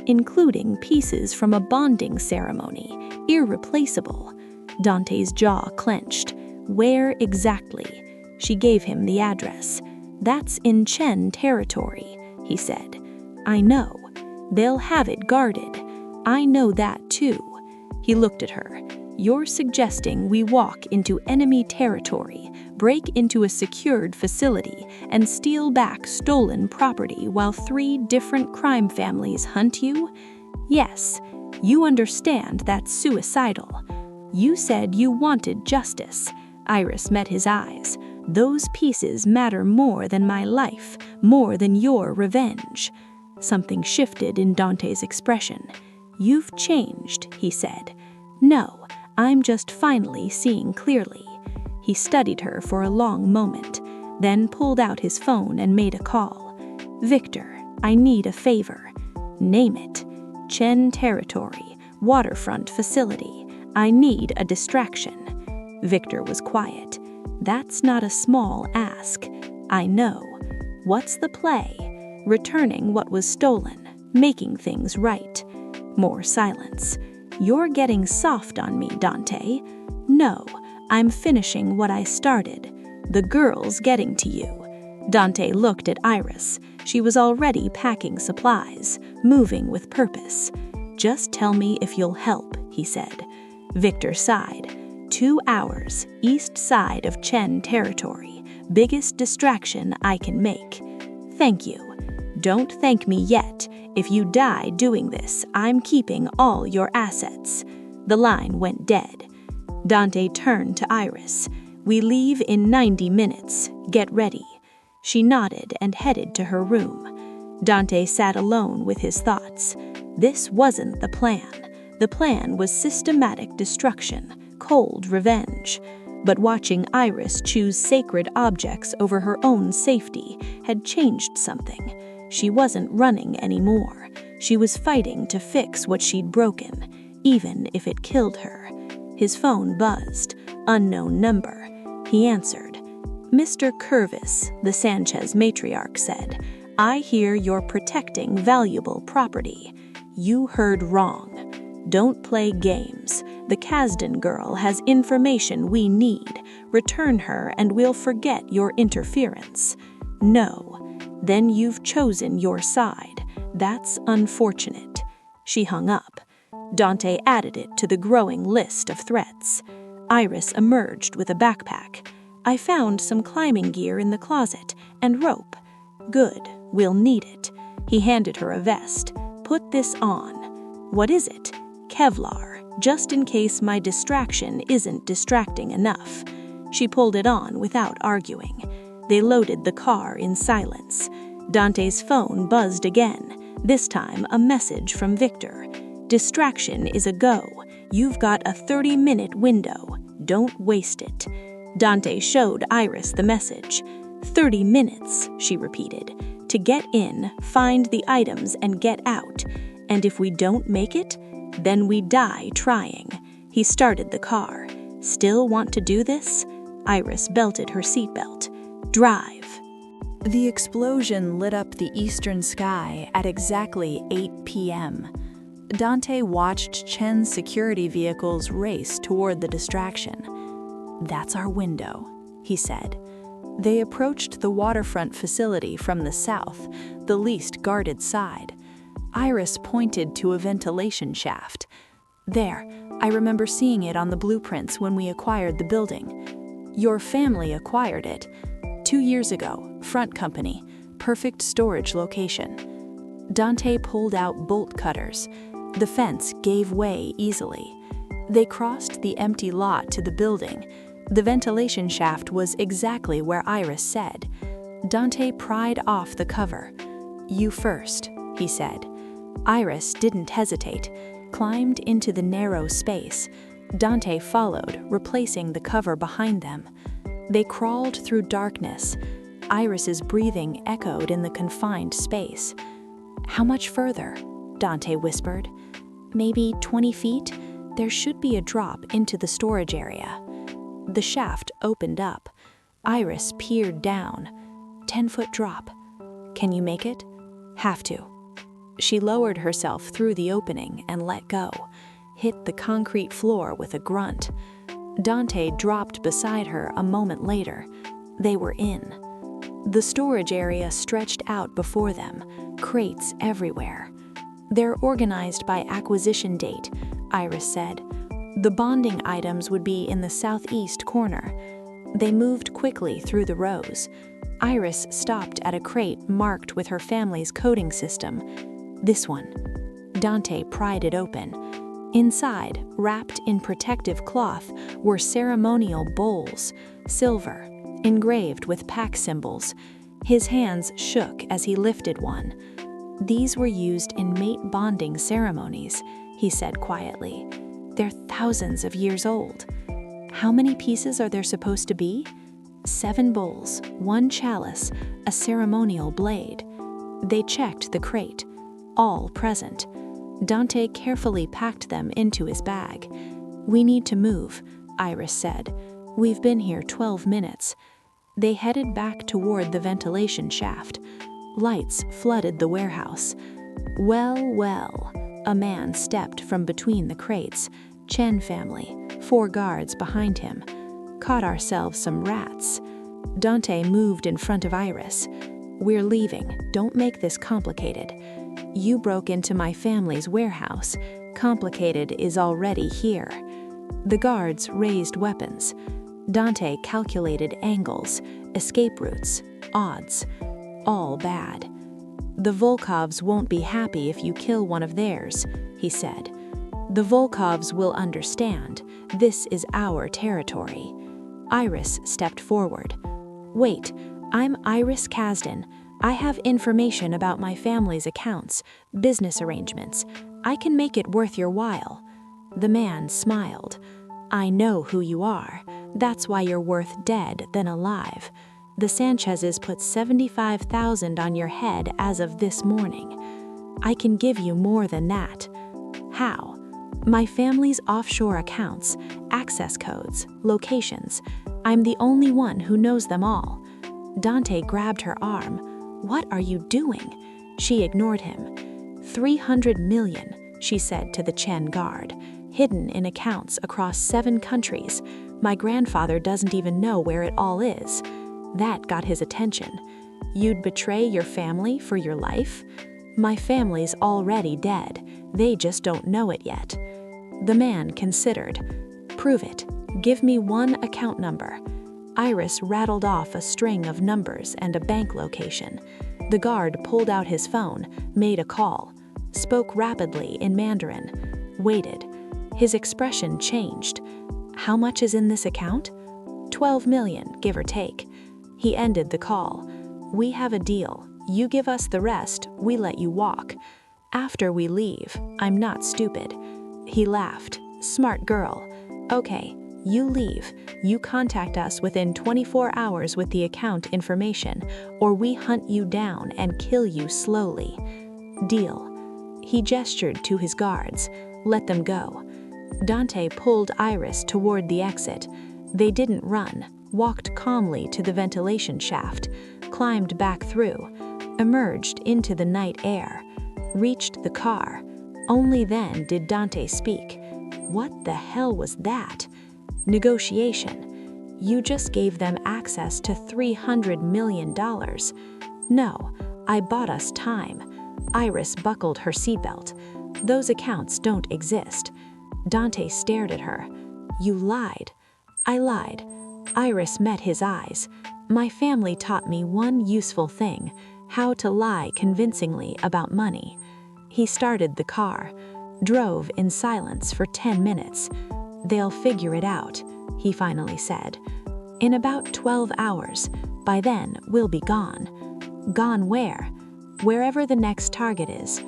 Including pieces from a bonding ceremony. Irreplaceable. Dante's jaw clenched. Where exactly? She gave him the address. That's in Chen territory, he said. I know. They'll have it guarded. I know that too. He looked at her. You're suggesting we walk into enemy territory, break into a secured facility, and steal back stolen property while 3 different crime families hunt you? Yes, you understand that's suicidal. You said you wanted justice. Iris met his eyes. Those pieces matter more than my life, more than your revenge. Something shifted in Dante's expression. You've changed, he said. No, I'm just finally seeing clearly. He studied her for a long moment, then pulled out his phone and made a call. Victor, I need a favor. Name it. Chen territory, waterfront facility. I need a distraction. Victor was quiet. That's not a small ask. I know. What's the play? Returning what was stolen, making things right. More silence. You're getting soft on me, Dante. No, I'm finishing what I started. The girl's getting to you. Dante looked at Iris. She was already packing supplies, moving with purpose. Just tell me if you'll help, he said. Victor sighed. 2 hours, east side of Chen territory. Biggest distraction I can make. Thank you. Don't thank me yet. If you die doing this, I'm keeping all your assets. The line went dead. Dante turned to Iris. We leave in 90 minutes. Get ready. She nodded and headed to her room. Dante sat alone with his thoughts. This wasn't the plan. The plan was systematic destruction, cold revenge. But watching Iris choose sacred objects over her own safety had changed something. She wasn't running anymore. She was fighting to fix what she'd broken, even if it killed her. His phone buzzed. Unknown number. He answered. "Mr. Corvus," the Sanchez matriarch said, "I hear you're protecting valuable property. You heard wrong. Don't play games. The Kasdan girl has information we need. Return her and we'll forget your interference." "No. Then you've chosen your side. That's unfortunate." She hung up. Dante added it to the growing list of threats. Iris emerged with a backpack. "I found some climbing gear in the closet and rope." "Good. We'll need it." He handed her a vest. "Put this on." "What is it?" "Kevlar, just in case my distraction isn't distracting enough." She pulled it on without arguing. They loaded the car in silence. Dante's phone buzzed again, this time a message from Victor. "Distraction is a go. You've got a 30-minute window. Don't waste it." Dante showed Iris the message. 30 minutes, she repeated. "To get in, find the items and get out. And if we don't make it, then we die trying." He started the car. "Still want to do this?" Iris belted her seatbelt. "Drive." The explosion lit up the eastern sky at exactly 8 p.m. Dante watched Chen's security vehicles race toward the distraction. "That's our window," he said. They approached the waterfront facility from the south, the least guarded side. Iris pointed to a ventilation shaft. "There, I remember seeing it on the blueprints when we acquired the building. Your family acquired it. 2 years ago, front company, perfect storage location." Dante pulled out bolt cutters. The fence gave way easily. They crossed the empty lot to the building. The ventilation shaft was exactly where Iris said. Dante pried off the cover. "You first," he said. Iris didn't hesitate, climbed into the narrow space. Dante followed, replacing the cover behind them. They crawled through darkness. Iris's breathing echoed in the confined space. "How much further?" Dante whispered. "Maybe 20 feet? There should be a drop into the storage area." The shaft opened up. Iris peered down. 10-foot drop. "Can you make it?" "Have to." She lowered herself through the opening and let go, hit the concrete floor with a grunt. Dante dropped beside her a moment later. They were in. The storage area stretched out before them, crates everywhere. "They're organized by acquisition date," Iris said. "The bonding items would be in the southeast corner." They moved quickly through the rows. Iris stopped at a crate marked with her family's coding system. "This one." Dante pried it open. Inside, wrapped in protective cloth, were ceremonial bowls, silver, engraved with pack symbols. His hands shook as he lifted one. "These were used in mate bonding ceremonies," he said quietly. "They're thousands of years old." "How many pieces are there supposed to be?" 7 bowls, 1 chalice, a ceremonial blade. They checked the crate. All present. Dante carefully packed them into his bag. "We need to move," Iris said. "We've been here 12 minutes." They headed back toward the ventilation shaft. Lights flooded the warehouse. "Well, well," a man stepped from between the crates. Chen family, 4 guards behind him. "Caught ourselves some rats." Dante moved in front of Iris. "We're leaving. Don't make this complicated." "You broke into my family's warehouse. Complicated is already here." The guards raised weapons. Dante calculated angles, escape routes, odds. All bad. "The Volkovs won't be happy if you kill one of theirs," he said. "The Volkovs will understand. This is our territory." Iris stepped forward. "Wait, I'm Iris Kasdan. I have information about my family's accounts, business arrangements. I can make it worth your while." The man smiled. "I know who you are. That's why you're worth dead than alive. The Sanchez's put $75,000 on your head as of this morning. I can give you more than that." "How?" "My family's offshore accounts, access codes, locations. I'm the only one who knows them all." Dante grabbed her arm. "What are you doing?" She ignored him. 300 million, she said to the Chen guard, hidden in accounts across 7 countries. My grandfather doesn't even know where it all is. That got his attention. "You'd betray your family for your life?" "My family's already dead. They just don't know it yet." The man considered. "Prove it. Give me one account number." Iris rattled off a string of numbers and a bank location. The guard pulled out his phone, made a call, spoke rapidly in Mandarin, waited. His expression changed. "How much is in this account?" 12 million, give or take. He ended the call. "We have a deal. You give us the rest, we let you walk. After we leave, I'm not stupid." He laughed. "Smart girl. Okay, you leave. You contact us within 24 hours with the account information, or we hunt you down and kill you slowly. Deal." He gestured to his guards. "Let them go." Dante pulled Iris toward the exit. They didn't run, walked calmly to the ventilation shaft, climbed back through, emerged into the night air, reached the car. Only then did Dante speak. "What the hell was that?" "Negotiation. You just gave them access to $300 million. No, I bought us time." Iris buckled her seatbelt. "Those accounts don't exist." Dante stared at her. "You lied." "I lied." Iris met his eyes. "My family taught me one useful thing, how to lie convincingly about money." He started the car, drove in silence for 10 minutes. "They'll figure it out," he finally said. "In about 12 hours. By then, we'll be gone." "Gone where?" "Wherever the next target is."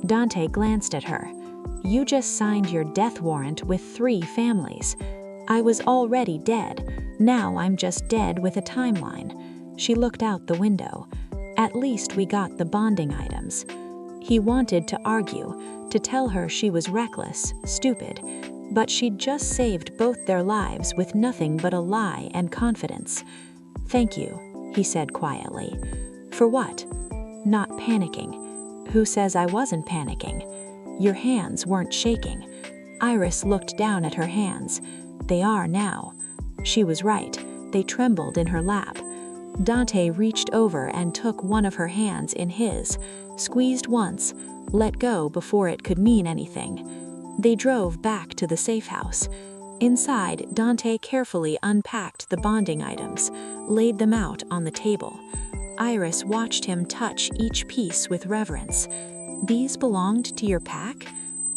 Dante glanced at her. "You just signed your death warrant with 3 families. I was already dead. Now I'm just dead with a timeline." She looked out the window. "At least we got the bonding items." He wanted to argue, to tell her she was reckless, stupid, but she'd just saved both their lives with nothing but a lie and confidence. "Thank you," he said quietly. "For what?" "Not panicking." "Who says I wasn't panicking?" "Your hands weren't shaking." Iris looked down at her hands. "They are now." She was right. They trembled in her lap. Dante reached over and took one of her hands in his, squeezed once, let go before it could mean anything. They drove back to the safe house. Inside, Dante carefully unpacked the bonding items, laid them out on the table. Iris watched him touch each piece with reverence. "These belonged to your pack?"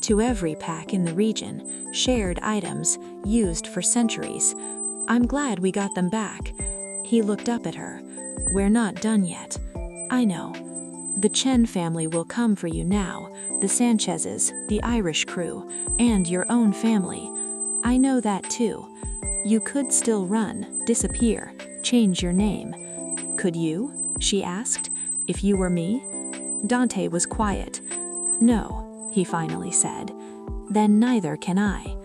"To every pack in the region, shared items, used for centuries. I'm glad we got them back." He looked up at her. "We're not done yet." "I know. The Chen family will come for you now, the Sanchez's, the Irish crew, and your own family. I know that too. You could still run, disappear, change your name." "Could you?" she asked. "If you were me?" Dante was quiet. "No," he finally said. "Then neither can I."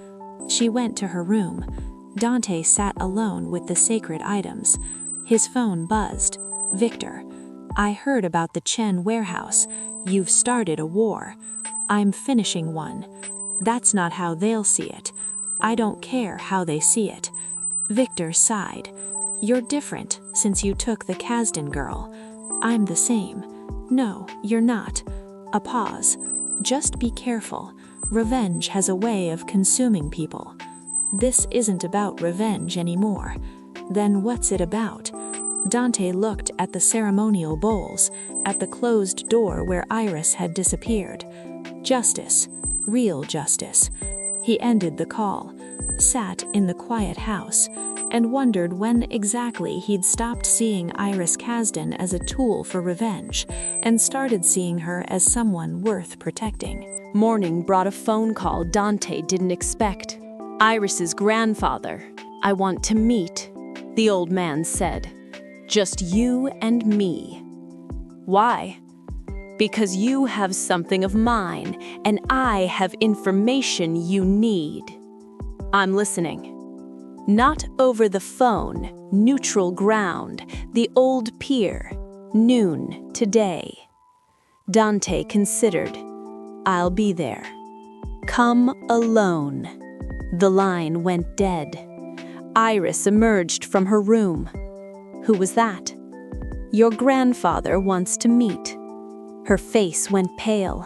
She went to her room. Dante sat alone with the sacred items. His phone buzzed. "Victor, I heard about the Chen warehouse. You've started a war. I'm finishing one. That's not how they'll see it. I don't care how they see it." Victor sighed. "You're different since you took the Kasdan girl. I'm the same." "No, you're not." A pause. "Just be careful. Revenge has a way of consuming people." "This isn't about revenge anymore." "Then what's it about?" Dante looked at the ceremonial bowls, at the closed door where Iris had disappeared. "Justice. Real justice." He ended the call, sat in the quiet house. and wondered when exactly he'd stopped seeing Iris Kasdan as a tool for revenge and started seeing her as someone worth protecting. Morning brought a phone call Dante didn't expect. Iris's grandfather. "I want to meet," the old man said. "Just you and me." "Why?" "Because you have something of mine, and I have information you need." "I'm listening." "Not over the phone, neutral ground, the old pier, noon today." Dante considered. "I'll be there." "Come alone." The line went dead. Iris emerged from her room. "Who was that?" "Your grandfather wants to meet." Her face went pale.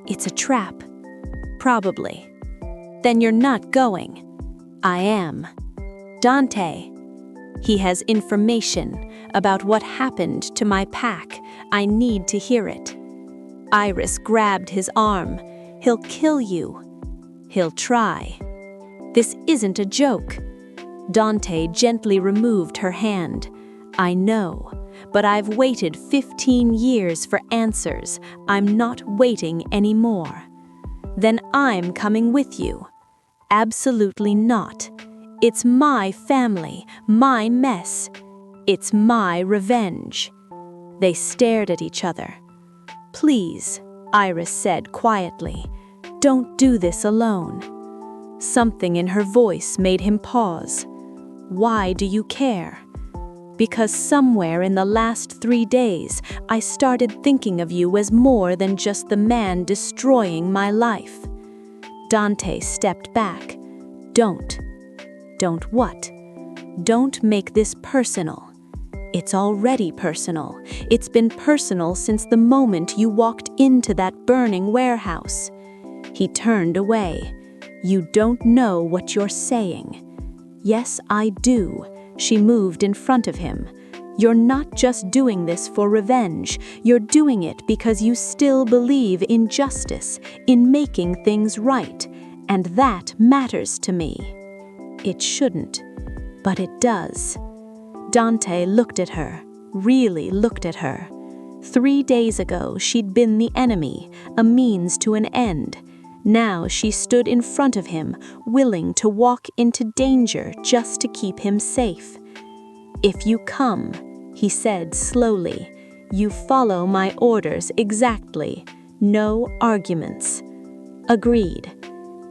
"It's a trap." "Probably." "Then you're not going." "I am." "Dante." "He has information about what happened to my pack. I need to hear it." Iris grabbed his arm. "He'll kill you." "He'll try." "This isn't a joke." Dante gently removed her hand. "I know, but I've waited 15 years for answers. I'm not waiting anymore." "Then I'm coming with you." "Absolutely not. It's my family, my mess. It's my revenge." They stared at each other. "Please," Iris said quietly, "don't do this alone." Something in her voice made him pause. "Why do you care?" "Because somewhere in the last 3 days, I started thinking of you as more than just the man destroying my life." Dante stepped back. "Don't." "Don't what?" "Don't make this personal." "It's already personal. It's been personal since the moment you walked into that burning warehouse." He turned away. "You don't know what you're saying." "Yes, I do." She moved in front of him. "You're not just doing this for revenge. You're doing it because you still believe in justice, in making things right. And that matters to me." "It shouldn't, but it does." Dante looked at her, really looked at her. 3 days ago, she'd been the enemy, a means to an end. Now she stood in front of him, willing to walk into danger just to keep him safe. "If you come," he said slowly, "you follow my orders exactly. No arguments." "Agreed.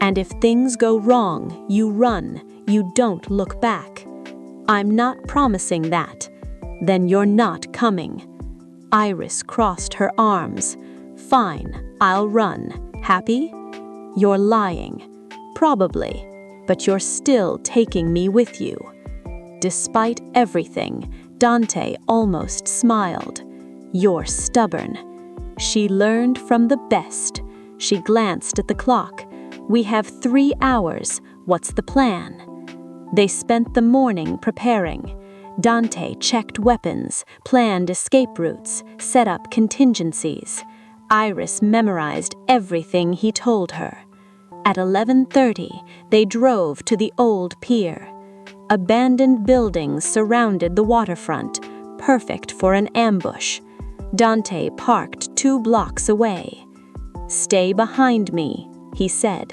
And if things go wrong, you run, you don't look back." "I'm not promising that." "Then you're not coming." Iris crossed her arms. "Fine, I'll run. Happy?" "You're lying." "Probably, but you're still taking me with you." Despite everything, Dante almost smiled. "You're stubborn." She learned from the best. She glanced at the clock. "We have 3 hours. What's the plan?" They spent the morning preparing. Dante checked weapons, planned escape routes, set up contingencies. Iris memorized everything he told her. At 11:30, they drove to the old pier. Abandoned buildings surrounded the waterfront, perfect for an ambush. Dante parked 2 blocks away. "Stay behind me," he said.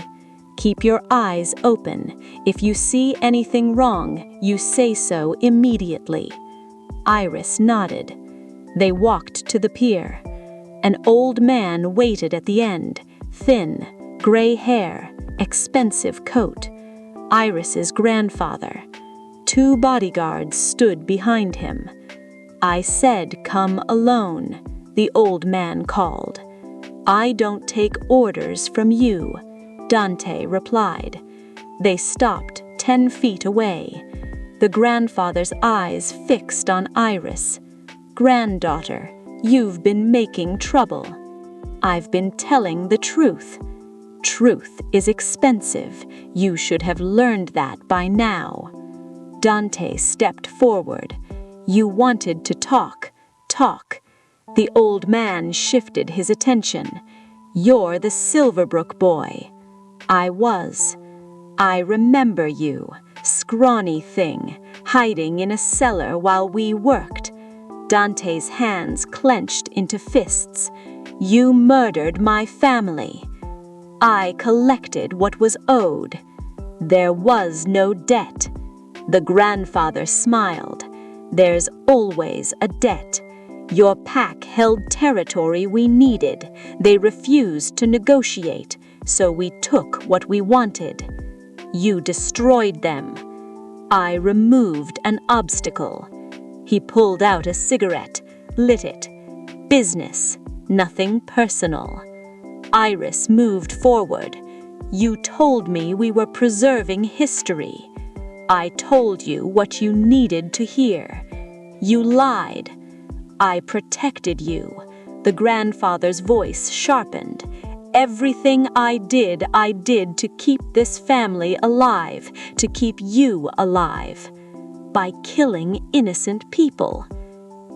"Keep your eyes open. If you see anything wrong, you say so immediately." Iris nodded. They walked to the pier. An old man waited at the end, thin, gray hair, expensive coat. Iris's grandfather. 2 bodyguards stood behind him. "I said come alone," the old man called. "I don't take orders from you," Dante replied. They stopped 10 feet away. The grandfather's eyes fixed on Iris. "Granddaughter, you've been making trouble." "I've been telling the truth." "Truth is expensive. You should have learned that by now." Dante stepped forward. "You wanted to talk. Talk." The old man shifted his attention. "You're the Silverbrook boy." "I was." "I remember you. Scrawny thing. hiding in a cellar while we worked. Dante's hands clenched into fists. You murdered my family. I collected what was owed. There was no debt. The grandfather smiled. There's always a debt. Your pack held territory we needed. They refused to negotiate, so we took what we wanted. You destroyed them. I removed an obstacle. He pulled out a cigarette, lit it. Business, nothing personal. Iris moved forward. You told me we were preserving history. I told you what you needed to hear. You lied. I protected you. The grandfather's voice sharpened. Everything I did to keep this family alive, to keep you alive. By killing innocent people.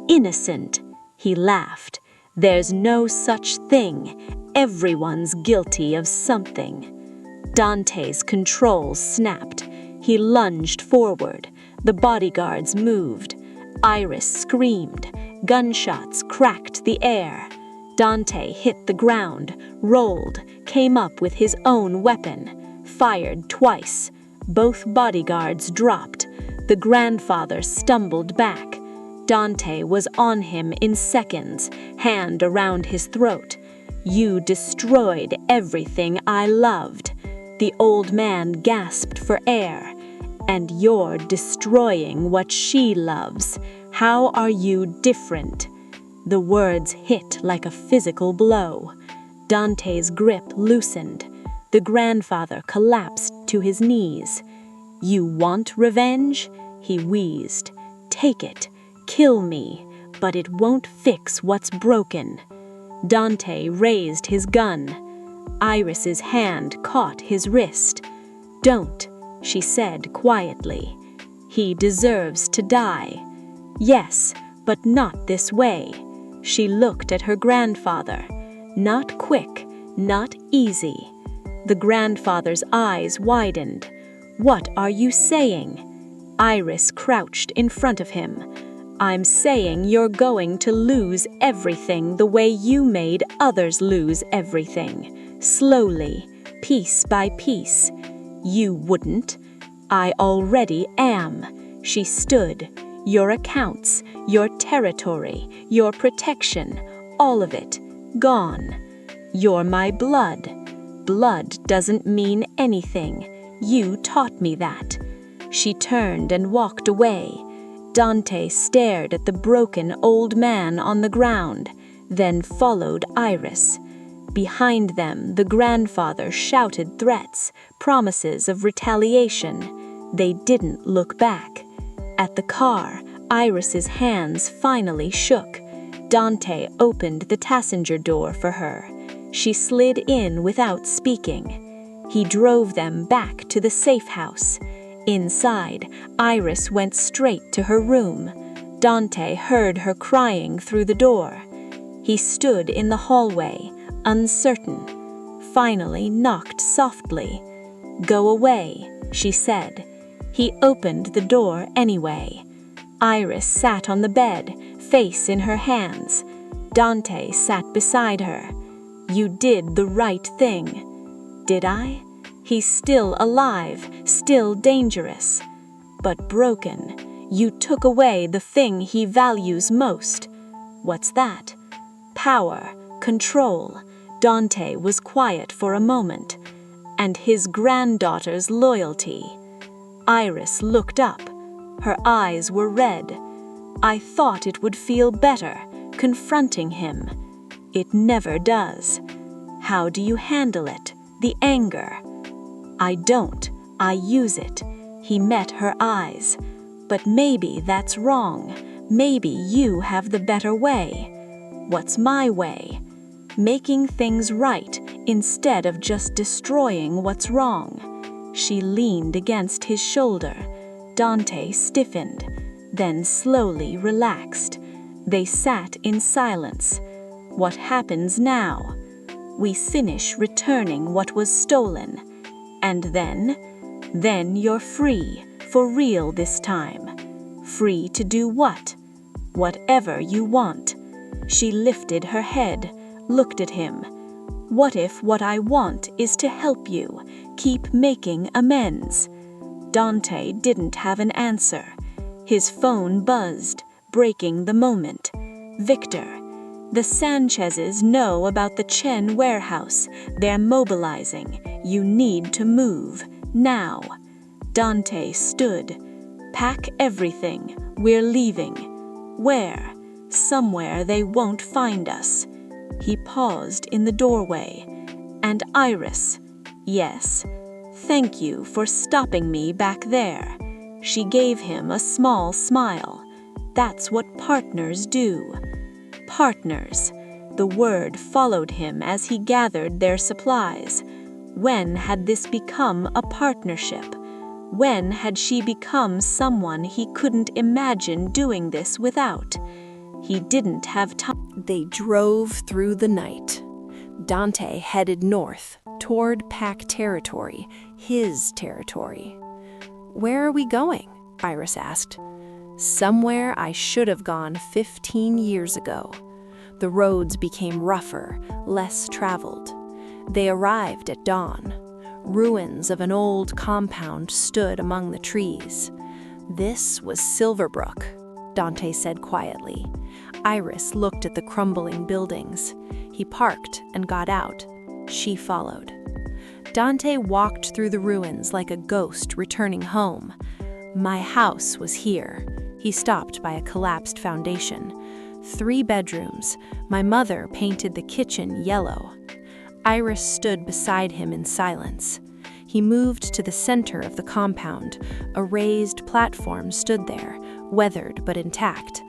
Innocent, he laughed. There's no such thing. Everyone's guilty of something. Dante's control snapped. He lunged forward. The bodyguards moved. Iris screamed. Gunshots cracked the air. Dante hit the ground, rolled, came up with his own weapon, fired twice. Both bodyguards dropped. The grandfather stumbled back. Dante was on him in seconds, hand around his throat. You destroyed everything I loved. The old man gasped for air. And you're destroying what she loves. How are you different? The words hit like a physical blow. Dante's grip loosened. The grandfather collapsed to his knees. You want revenge? He wheezed. Take it. Kill me. But it won't fix what's broken. Dante raised his gun. Iris's hand caught his wrist. Don't, she said quietly. He deserves to die. Yes, but not this way. She looked at her grandfather. Not quick, not easy. The grandfather's eyes widened. What are you saying? Iris crouched in front of him. I'm saying you're going to lose everything the way you made others lose everything. Slowly, piece by piece. You wouldn't. I already am. She stood. Your accounts, your territory, your protection, all of it, gone. You're my blood. Blood doesn't mean anything. You taught me that. She turned and walked away. Dante stared at the broken old man on the ground, then followed Iris. Behind them, the grandfather shouted threats, promises of retaliation. They didn't look back. At the car, Iris's hands finally shook. Dante opened the passenger door for her. She slid in without speaking. He drove them back to the safe house. Inside, Iris went straight to her room. Dante heard her crying through the door. He stood in the hallway, uncertain. Finally knocked softly. Go away, she said. He opened the door anyway. Iris sat on the bed, face in her hands. Dante sat beside her. You did the right thing. Did I? He's still alive, still dangerous. But broken. You took away the thing he values most. What's that? Power, control. Dante was quiet for a moment. And his granddaughter's loyalty. Iris looked up. Her eyes were red. I thought it would feel better, confronting him. It never does. How do you handle it, the anger? I don't. I use it. He met her eyes. But maybe that's wrong. Maybe you have the better way. What's my way? Making things right instead of just destroying what's wrong. She leaned against his shoulder. Dante stiffened, then slowly relaxed. They sat in silence. What happens now? We finish returning what was stolen. And then you're free, for real this time. Free to do what? Whatever you want. She lifted her head, looked at him. What if what I want is to help you, keep making amends? Dante didn't have an answer. His phone buzzed, breaking the moment. Victor. The Sanchezes know about the Chen warehouse. They're mobilizing. You need to move. Now. Dante stood. Pack everything. We're leaving. Where? Somewhere they won't find us. He paused in the doorway. And Iris. Yes. Thank you for stopping me back there. She gave him a small smile. That's what partners do. Partners. The word followed him as he gathered their supplies. When had this become a partnership? When had she become someone he couldn't imagine doing this without? He didn't have time. They drove through the night. Dante headed north, toward Pack territory, his territory. "Where are we going?" Iris asked. "Somewhere I should have gone 15 years ago." The roads became rougher, less traveled. They arrived at dawn. Ruins of an old compound stood among the trees. "This was Silverbrook," Dante said quietly. Iris looked at the crumbling buildings. He parked and got out. She followed. Dante walked through the ruins like a ghost returning home. "My house was here." He stopped by a collapsed foundation. 3 bedrooms. My mother painted the kitchen yellow. Iris stood beside him in silence. He moved to the center of the compound. A raised platform stood there, weathered but intact.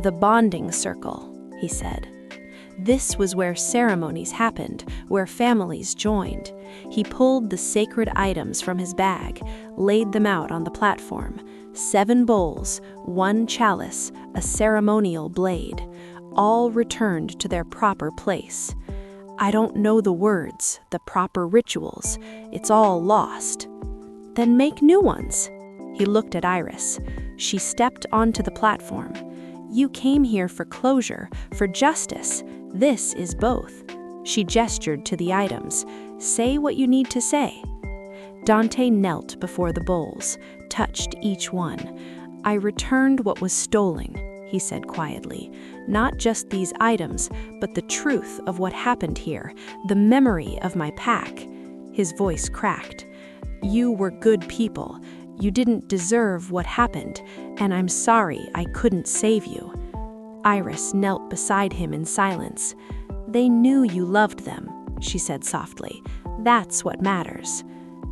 "The bonding circle," he said. This was where ceremonies happened, where families joined. He pulled the sacred items from his bag, laid them out on the platform. 7 bowls, 1 chalice, a ceremonial blade, all returned to their proper place. "I don't know the words, the proper rituals. It's all lost." "Then make new ones." He looked at Iris. She stepped onto the platform. "You came here for closure, for justice. This is both." She gestured to the items. "Say what you need to say." Dante knelt before the bowls, touched each one. "I returned what was stolen," he said quietly. "Not just these items, but the truth of what happened here, the memory of my pack." His voice cracked. "You were good people. You didn't deserve what happened, and I'm sorry I couldn't save you." Iris knelt beside him in silence. "They knew you loved them," she said softly. "That's what matters."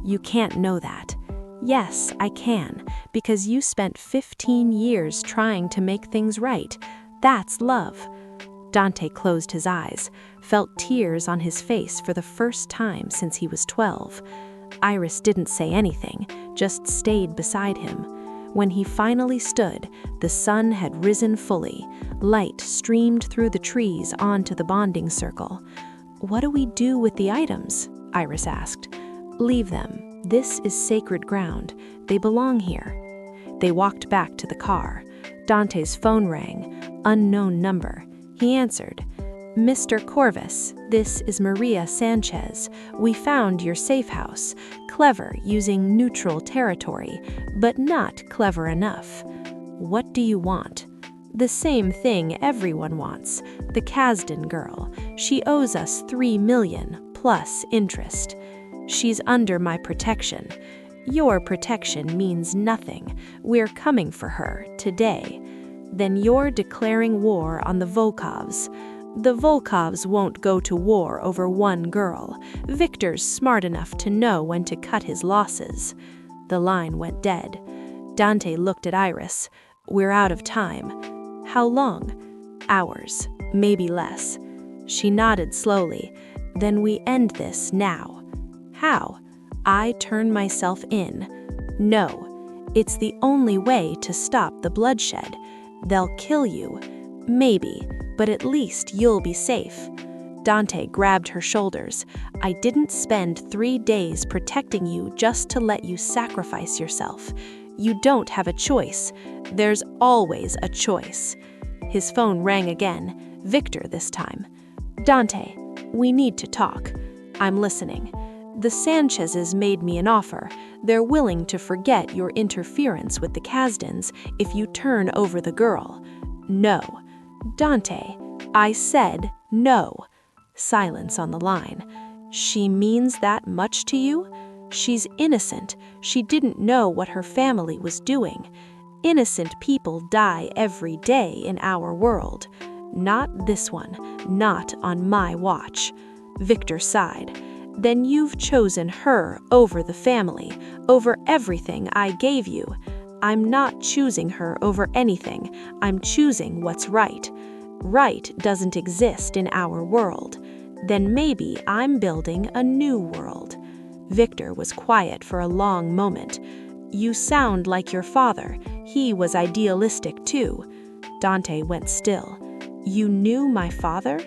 "You can't know that." "Yes, I can, because you spent 15 years trying to make things right. That's love." Dante closed his eyes, felt tears on his face for the first time since he was 12. Iris didn't say anything, just stayed beside him. When he finally stood, the sun had risen fully. Light streamed through the trees onto the bonding circle. "What do we do with the items?" Iris asked. "Leave them. This is sacred ground. They belong here." They walked back to the car. Dante's phone rang. Unknown number. He answered. "Mr. Corvus, this is Maria Sanchez. We found your safe house. Clever using neutral territory, but not clever enough. What do you want?" "The same thing everyone wants. The Kasdan girl. She owes us 3 million, plus interest. She's under my protection." "Your protection means nothing. We're coming for her, today." "Then you're declaring war on the Volkovs." "The Volkovs won't go to war over one girl. Victor's smart enough to know when to cut his losses." The line went dead. Dante looked at Iris. "We're out of time." "How long?" "Hours, maybe less." She nodded slowly. "Then we end this now." "How?" "I turn myself in." "No. It's the only way to stop the bloodshed. They'll kill you. Maybe, but at least you'll be safe." Dante grabbed her shoulders. "I didn't spend 3 days protecting you just to let you sacrifice yourself. You don't have a choice. There's always a choice. His phone rang again, Victor this time. Dante, we need to talk. I'm listening. The Sanchez's made me an offer. They're willing to forget your interference with the Kasdans if you turn over the girl. No. Dante, I said no. Silence on the line. She means that much to you? She's innocent. She didn't know what her family was doing. Innocent people die every day in our world. Not this one. Not on my watch. Victor sighed. Then you've chosen her over the family, over everything I gave you. I'm not choosing her over anything. I'm choosing what's right. Right doesn't exist in our world. Then maybe I'm building a new world. Victor was quiet for a long moment. You sound like your father. He was idealistic too. Dante went still. You knew my father?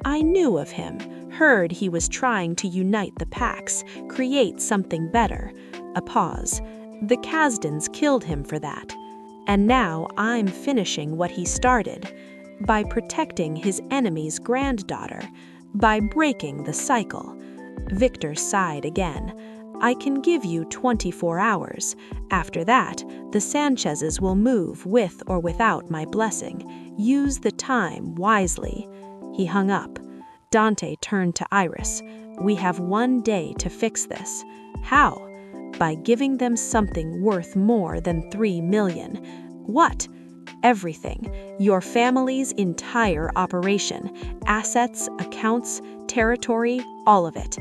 I knew of him. Heard he was trying to unite the packs, create something better. A pause. The Kasdans killed him for that. And now I'm finishing what he started. By protecting his enemy's granddaughter. By breaking the cycle. Victor sighed again. I can give you 24 hours. After that, the Sanchez's will move with or without my blessing. Use the time wisely. He hung up. Dante turned to Iris. We have 1 day to fix this. How? By giving them something worth more than 3 million. What? Everything. Your family's entire operation. Assets, accounts, territory, all of it.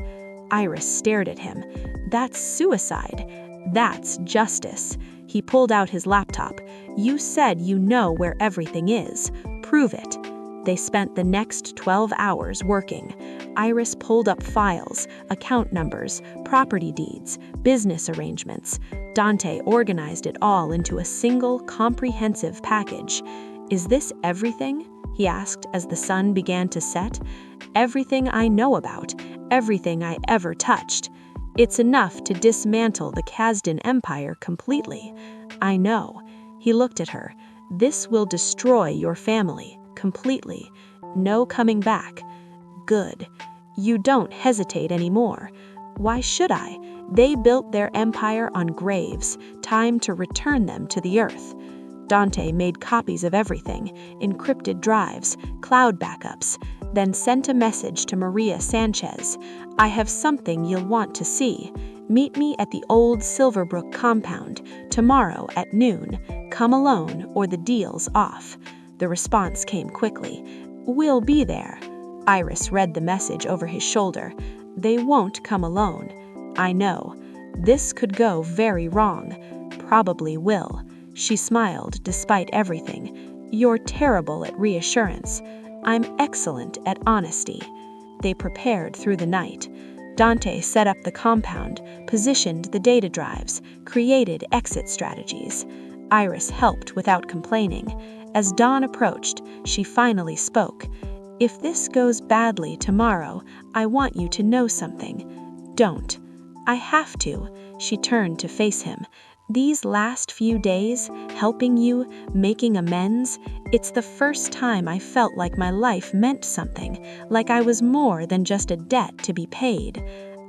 Iris stared at him. That's suicide. That's justice. He pulled out his laptop. You said you know where everything is. Prove it. They spent the next 12 hours working. Iris pulled up files, account numbers, property deeds, business arrangements. Dante organized it all into a single, comprehensive package. Is this everything? He asked as the sun began to set. Everything I know about, everything I ever touched. It's enough to dismantle the Kasdan Empire completely. I know. He looked at her. This will destroy your family. Completely. No coming back. Good. You don't hesitate anymore. Why should I? They built their empire on graves. Time to return them to the earth. Dante made copies of everything, encrypted drives, cloud backups, then sent a message to Maria Sanchez. I have something you'll want to see. Meet me at the old Silverbrook compound, tomorrow at noon. Come alone or the deal's off. The response came quickly. We'll be there. Iris read the message over his shoulder. They won't come alone. I know. This could go very wrong. Probably will. She smiled despite everything. You're terrible at reassurance. I'm excellent at honesty. They prepared through the night. Dante set up the compound, positioned the data drives, created exit strategies. Iris helped without complaining. As dawn approached, she finally spoke. If this goes badly tomorrow, I want you to know something. Don't. I have to. She turned to face him. These last few days, helping you, making amends, it's the first time I felt like my life meant something, like I was more than just a debt to be paid.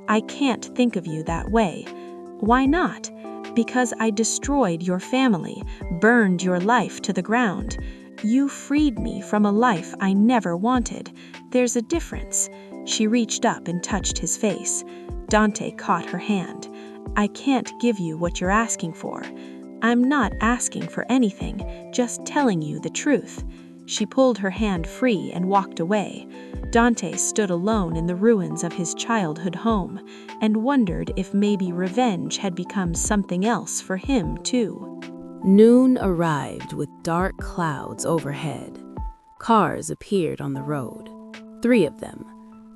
I can't think of you that way. Why not? Because I destroyed your family, burned your life to the ground. You freed me from a life I never wanted. There's a difference. She reached up and touched his face. Dante caught her hand. I can't give you what you're asking for. I'm not asking for anything, just telling you the truth. She pulled her hand free and walked away. Dante stood alone in the ruins of his childhood home and wondered if maybe revenge had become something else for him, too. Noon arrived with dark clouds overhead. Cars appeared on the road. 3 of them.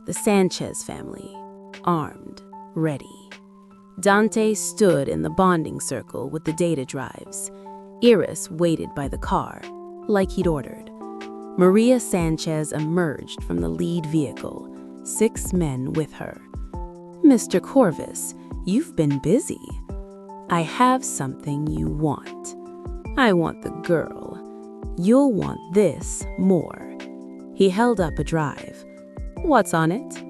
The Sanchez family. Armed. Ready. Dante stood in the bonding circle with the data drives. Iris waited by the car, like he'd ordered. Maria Sanchez emerged from the lead vehicle, 6 men with her. Mr. Corvus, you've been busy. I have something you want. I want the girl. You'll want this more. He held up a drive. What's on it?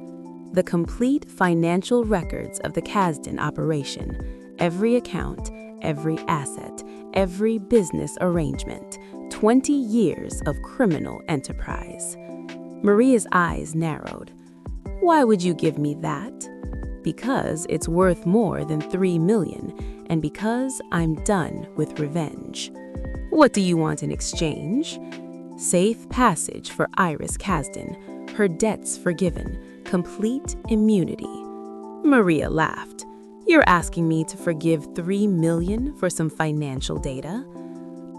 The complete financial records of the Kasdan operation. Every account, every asset, every business arrangement. 20 years of criminal enterprise. Maria's eyes narrowed. Why would you give me that? Because it's worth more than 3 million, and because I'm done with revenge. What do you want in exchange? Safe passage for Iris Kasdan, her debts forgiven, complete immunity. Maria laughed. You're asking me to forgive 3 million for some financial data?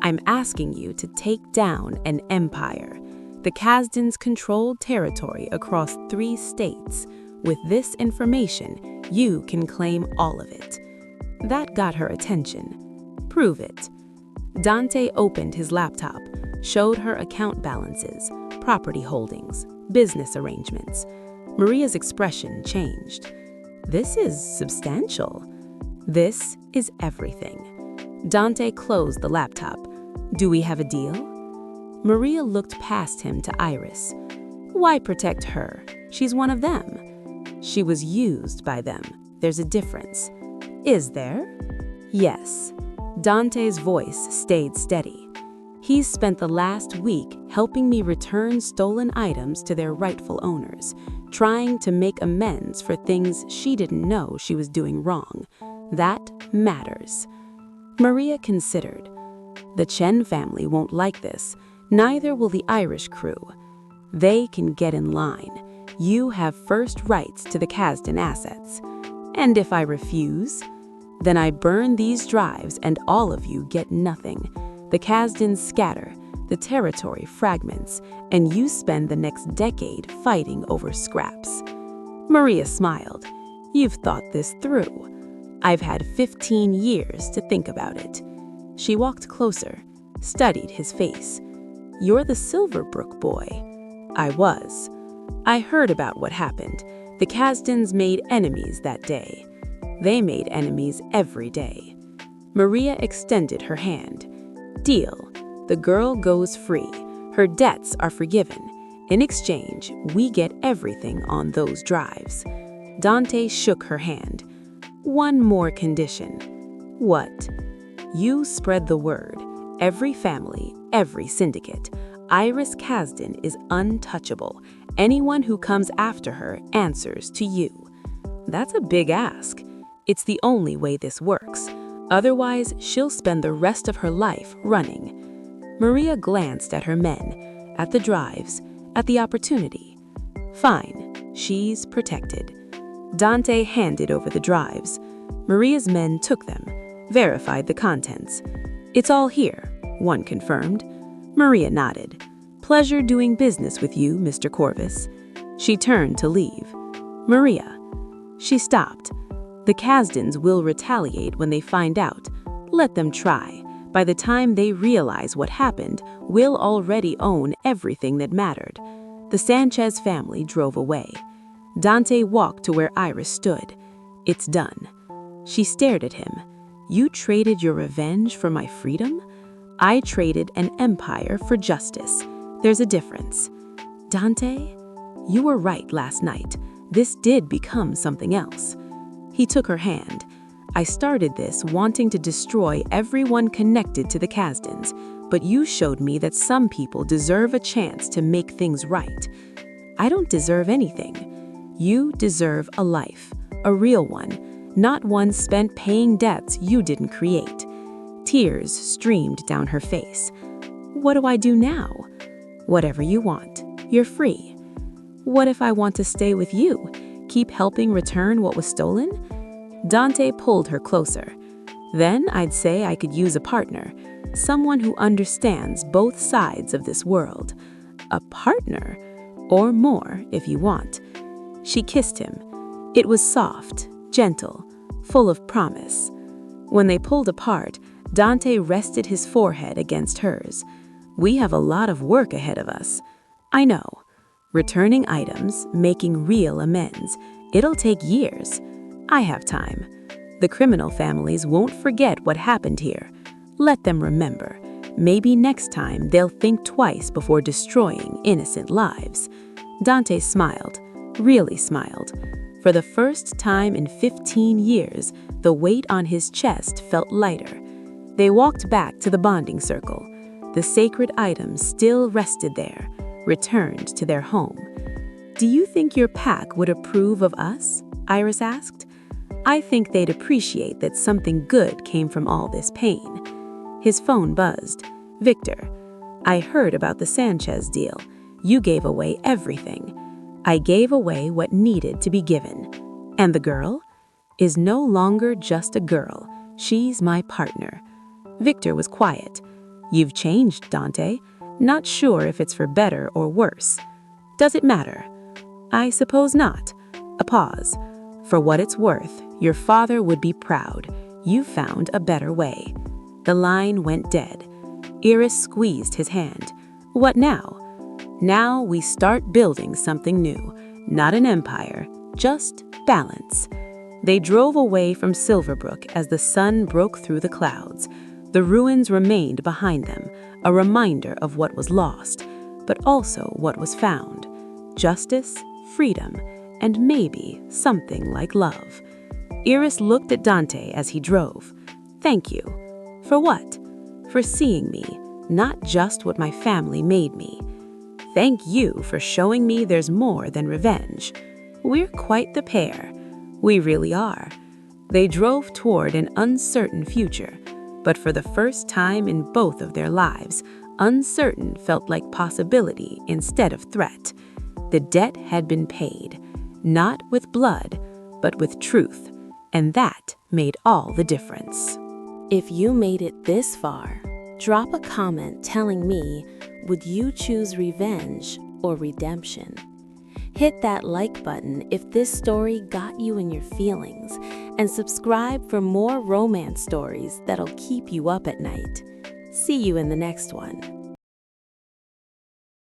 I'm asking you to take down an empire. The Kasdan's controlled territory across 3 states. With this information, you can claim all of it. That got her attention. Prove it. Dante opened his laptop, showed her account balances, property holdings, business arrangements. Maria's expression changed. This is substantial. This is everything. Dante closed the laptop. Do we have a deal? Maria looked past him to Iris. Why protect her? She's one of them. She was used by them. There's a difference. Is there? Yes. Dante's voice stayed steady. He's spent the last week helping me return stolen items to their rightful owners, trying to make amends for things she didn't know she was doing wrong. That matters. Maria considered. The Chen family won't like this. Neither will the Irish crew. They can get in line. You have first rights to the Kasdan assets. And if I refuse, then I burn these drives and all of you get nothing. The Kasdans scatter, the territory fragments, and you spend the next decade fighting over scraps. Maria smiled. You've thought this through. I've had 15 years to think about it. She walked closer, studied his face. You're the Silverbrook boy. I was. I heard about what happened. The Kasdans made enemies that day. They made enemies every day. Maria extended her hand. Deal. The girl goes free. Her debts are forgiven. In exchange, we get everything on those drives. Dante shook her hand. One more condition. What? You spread the word. Every family, every syndicate. Iris Kasdan is untouchable. Anyone who comes after her answers to you. That's a big ask. It's the only way this works. Otherwise, she'll spend the rest of her life running. Maria glanced at her men, at the drives, at the opportunity. Fine, she's protected. Dante handed over the drives. Maria's men took them, verified the contents. It's all here, one confirmed. Maria nodded. Pleasure doing business with you, Mr. Corvus. She turned to leave. Maria. She stopped. The Kasdans will retaliate when they find out. Let them try. By the time they realize what happened, we'll already own everything that mattered. The Sanchez family drove away. Dante walked to where Iris stood. It's done. She stared at him. You traded your revenge for my freedom? I traded an empire for justice. There's a difference. Dante, you were right last night. This did become something else. He took her hand. I started this wanting to destroy everyone connected to the Kasdans, but you showed me that some people deserve a chance to make things right. I don't deserve anything. You deserve a life, a real one, not one spent paying debts you didn't create. Tears streamed down her face. What do I do now? Whatever you want. You're free. What if I want to stay with you? Keep helping return what was stolen? Dante pulled her closer. Then I'd say I could use a partner, someone who understands both sides of this world. A partner, or more if you want. She kissed him. It was soft, gentle, full of promise. When they pulled apart, Dante rested his forehead against hers. We have a lot of work ahead of us. I know. Returning items, making real amends. It'll take years. I have time. The criminal families won't forget what happened here. Let them remember. Maybe next time they'll think twice before destroying innocent lives." Dante smiled, really smiled. For the first time in 15 years, the weight on his chest felt lighter. They walked back to the bonding circle. The sacred items still rested there, returned to their home. "Do you think your pack would approve of us?" Iris asked. "I think they'd appreciate that something good came from all this pain." His phone buzzed. "Victor, I heard about the Sanchez deal. You gave away everything." "I gave away what needed to be given. And the girl is no longer just a girl. She's my partner." Victor was quiet. "You've changed, Dante. Not sure if it's for better or worse. Does it matter?" "I suppose not." A pause. "For what it's worth, your father would be proud. You found a better way." The line went dead. Iris squeezed his hand. "What now?" "Now we start building something new. Not an empire, just balance." They drove away from Silverbrook as the sun broke through the clouds. The ruins remained behind them, a reminder of what was lost, but also what was found. Justice, freedom, and maybe something like love. Iris looked at Dante as he drove. "Thank you." "For what?" "For seeing me, not just what my family made me." "Thank you for showing me there's more than revenge. We're quite the pair." "We really are." They drove toward an uncertain future, but for the first time in both of their lives, uncertain felt like possibility instead of threat. The debt had been paid, not with blood, but with truth, and that made all the difference. If you made it this far, drop a comment telling me, would you choose revenge or redemption? Hit that like button if this story got you in your feelings, and subscribe for more romance stories that'll keep you up at night. See you in the next one.